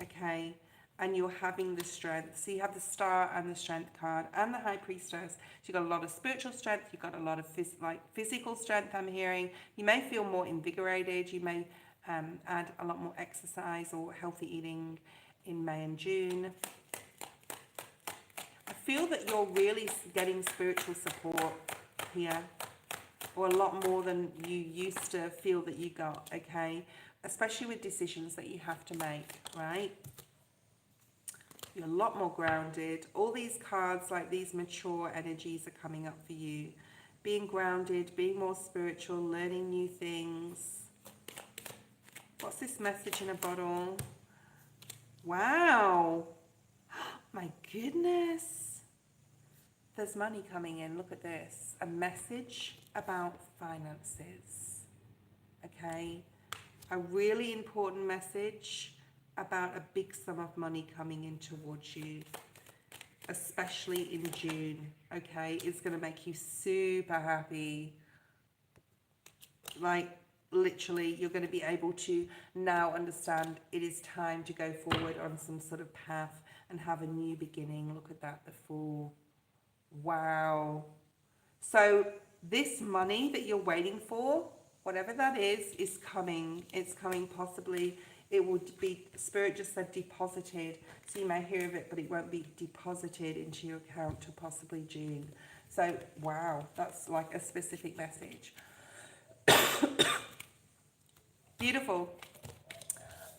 okay? And you're having the strength. So you have the Star and the Strength card and the High Priestess. So you've got a lot of spiritual strength. You've got a lot of physical strength, I'm hearing. You may feel more invigorated. You may add a lot more exercise or healthy eating in May and June. feel that you're really getting spiritual support here, or a lot more than you used to feel that you got, okay? Especially with decisions that you have to make, right? You're a lot more grounded. All these cards, like these mature energies, are coming up for you. Being grounded, being more spiritual, learning new things. What's this message in a bottle? Wow. My goodness. There's money coming in. Look at this. A message about finances. Okay. A really important message about a big sum of money coming in towards you, especially in June. Okay. It's going to make you super happy. Like, literally, you're going to be able to now understand it is time to go forward on some sort of path and have a new beginning. Look at that, the Fool. Wow. So this money that you're waiting for, whatever that is coming. It's coming. Possibly it would be, Spirit just said deposited, so you may hear of it, but it won't be deposited into your account till possibly June. So wow, that's like a specific message. Beautiful.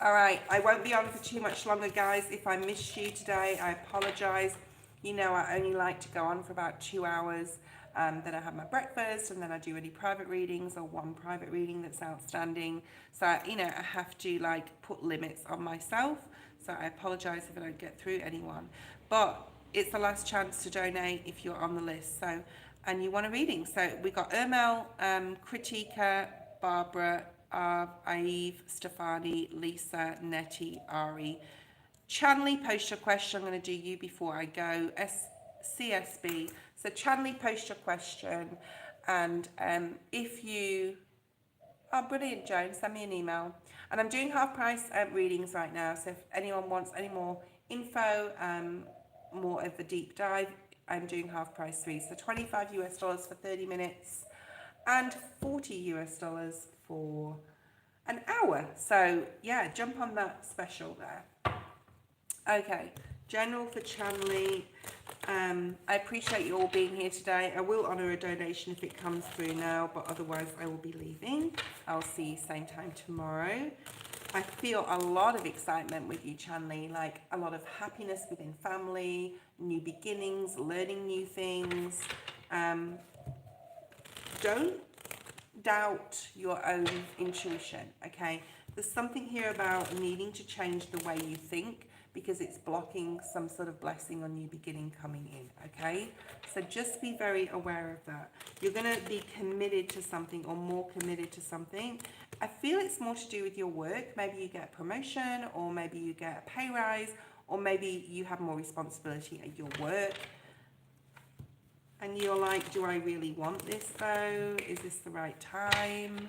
All right, I won't be on for too much longer, guys. If I missed you today, I apologize. You know, I only like to go on for about 2 hours. Then I have my breakfast, and then I do any private readings or one private reading that's outstanding. So, you know, I have to like put limits on myself. So I apologize if I don't get through anyone. But it's the last chance to donate if you're on the list. So, and you want a reading. So we got Ermel, Kritika, Barbara, Eve, Stefani, Lisa, Nettie, Ari. Chanley, post your question. I'm going to do you before I go. CSB. So Chanley, post your question. And if you... Oh, brilliant, Joan. Send me an email. And I'm doing half price readings right now. So if anyone wants any more info, more of a deep dive, I'm doing half price free. So $25 US for 30 minutes and $40 US for an hour. So yeah, jump on that special there. Okay, general for Chanley. I appreciate you all being here today. I will honour a donation if it comes through now, but otherwise I will be leaving. I'll see you same time tomorrow. I feel a lot of excitement with you, Chanley, like a lot of happiness within family, new beginnings, learning new things. Don't doubt your own intuition, okay? There's something here about needing to change the way you think because it's blocking some sort of blessing or new beginning coming in, okay? So just be very aware of that. You're going to be committed to something or more committed to something. I feel it's more to do with your work. Maybe you get a promotion, or maybe you get a pay rise, or maybe you have more responsibility at your work. And you're like, do I really want this though? Is this the right time?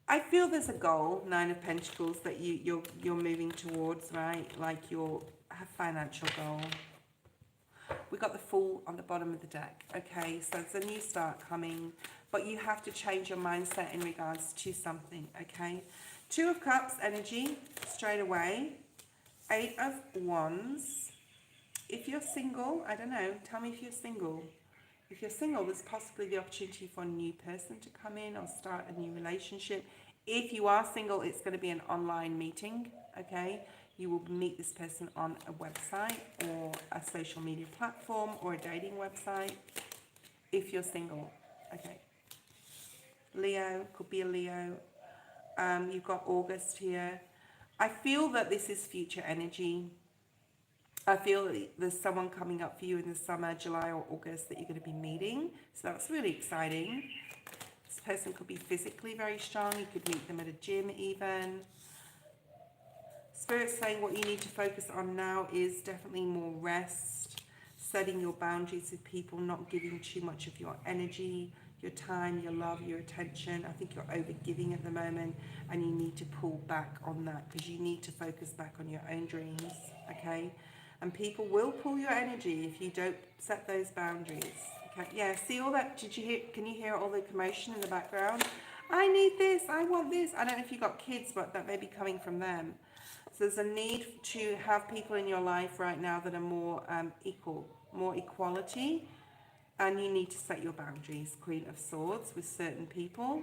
I feel there's a goal, Nine of Pentacles, that you're moving towards, right? Like your financial goal. We got the Fool on the bottom of the deck. Okay, so it's a new start coming, but you have to change your mindset in regards to something, okay? Two of Cups energy straight away. Eight of Wands. If you're single, I don't know, tell me if you're single. If you're single, there's possibly the opportunity for a new person to come in or start a new relationship. If you are single, it's going to be an online meeting, okay? You will meet this person on a website or a social media platform or a dating website. If you're single, okay? Leo, could be a Leo. You've got August here. I feel that this is future energy. I feel that there's someone coming up for you in the summer, July or August, that you're going to be meeting. So that's really exciting. This person could be physically very strong. You could meet them at a gym even. Spirit's saying what you need to focus on now is definitely more rest, setting your boundaries with people, not giving too much of your energy, your time, your love, your attention. I think you're over-giving at the moment, and you need to pull back on that because you need to focus back on your own dreams, okay? And people will pull your energy if you don't set those boundaries. Okay, yeah, see all that? Did you hear? Can you hear all the commotion in the background? I need this, I want this. I don't know if you've got kids, but that may be coming from them. So there's a need to have people in your life right now that are more equal, more equality. And you need to set your boundaries, Queen of Swords, with certain people.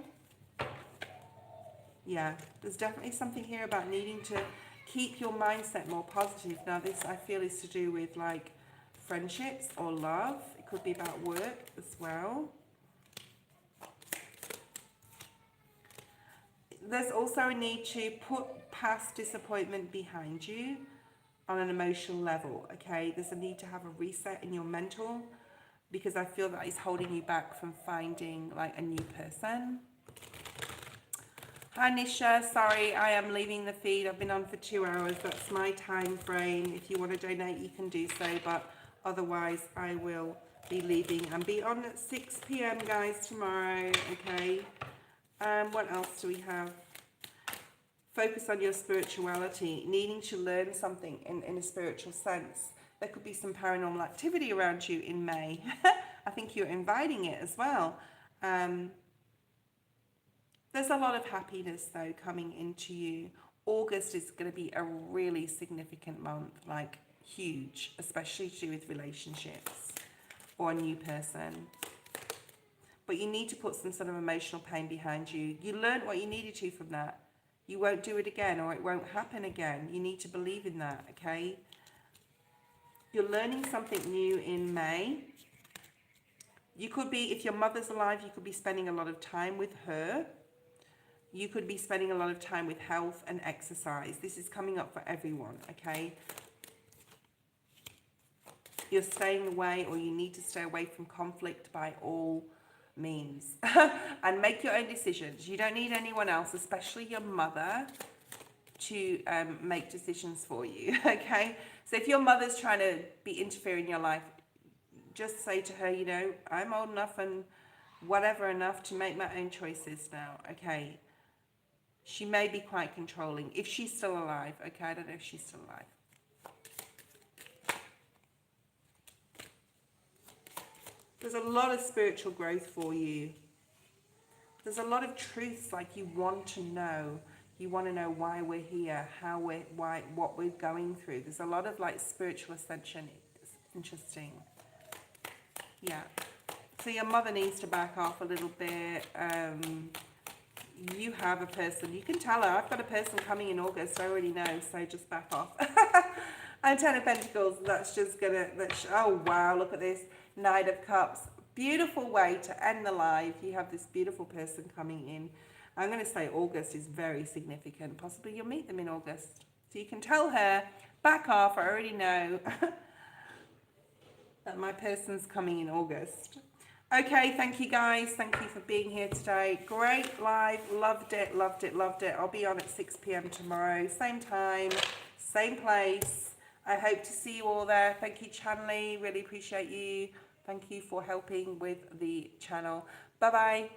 Yeah, there's definitely something here about needing to keep your mindset more positive. Now this, I feel, is to do with like friendships or love. It could be about work as well. There's also a need to put past disappointment behind you on an emotional level, okay? There's a need to have a reset in your mental, because I feel that it's holding you back from finding like a new person. Hi Nisha, sorry, I am leaving the feed. I've been on for 2 hours. That's my time frame. If you want to donate, you can do so, but otherwise I will be leaving and be on at 6 p.m. guys tomorrow, okay? What else do we have? Focus on your spirituality, needing to learn something in a spiritual sense. There could be some paranormal activity around you in May. I think you're inviting it as well. There's a lot of happiness though coming into you. August is going to be a really significant month, like huge, especially to do with relationships or a new person. But you need to put some sort of emotional pain behind you. You learned what you needed to from that. You won't do it again, or it won't happen again. You need to believe in that, okay? You're learning something new in May. You could be, if your mother's alive, you could be spending a lot of time with her. You could be spending a lot of time with health and exercise. This is coming up for everyone, okay? You're staying away, or you need to stay away from conflict by all means. And make your own decisions. You don't need anyone else, especially your mother, to make decisions for you, okay? So if your mother's trying to be interfering in your life, just say to her, you know, I'm old enough and whatever enough to make my own choices now, okay? She may be quite controlling, if she's still alive, okay? I don't know if she's still alive. There's a lot of spiritual growth for you. There's a lot of truths like you want to know. You want to know why we're here, what we're going through. There's a lot of like spiritual ascension. It's interesting. Yeah. So your mother needs to back off a little bit. You have a person. You can tell her, I've got a person coming in August. I already know, so just back off. And 10 of Pentacles, that's just going to... Oh, wow, look at this. Knight of Cups. Beautiful way to end the live. You have this beautiful person coming in. I'm going to say August is very significant. Possibly you'll meet them in August. So you can tell her, back off, I already know that my person's coming in August. Okay, thank you guys. Thank you for being here today. Great live. Loved it, loved it, loved it. I'll be on at 6 p.m. tomorrow. Same time, same place. I hope to see you all there. Thank you, Chanley. Really appreciate you. Thank you for helping with the channel. Bye-bye.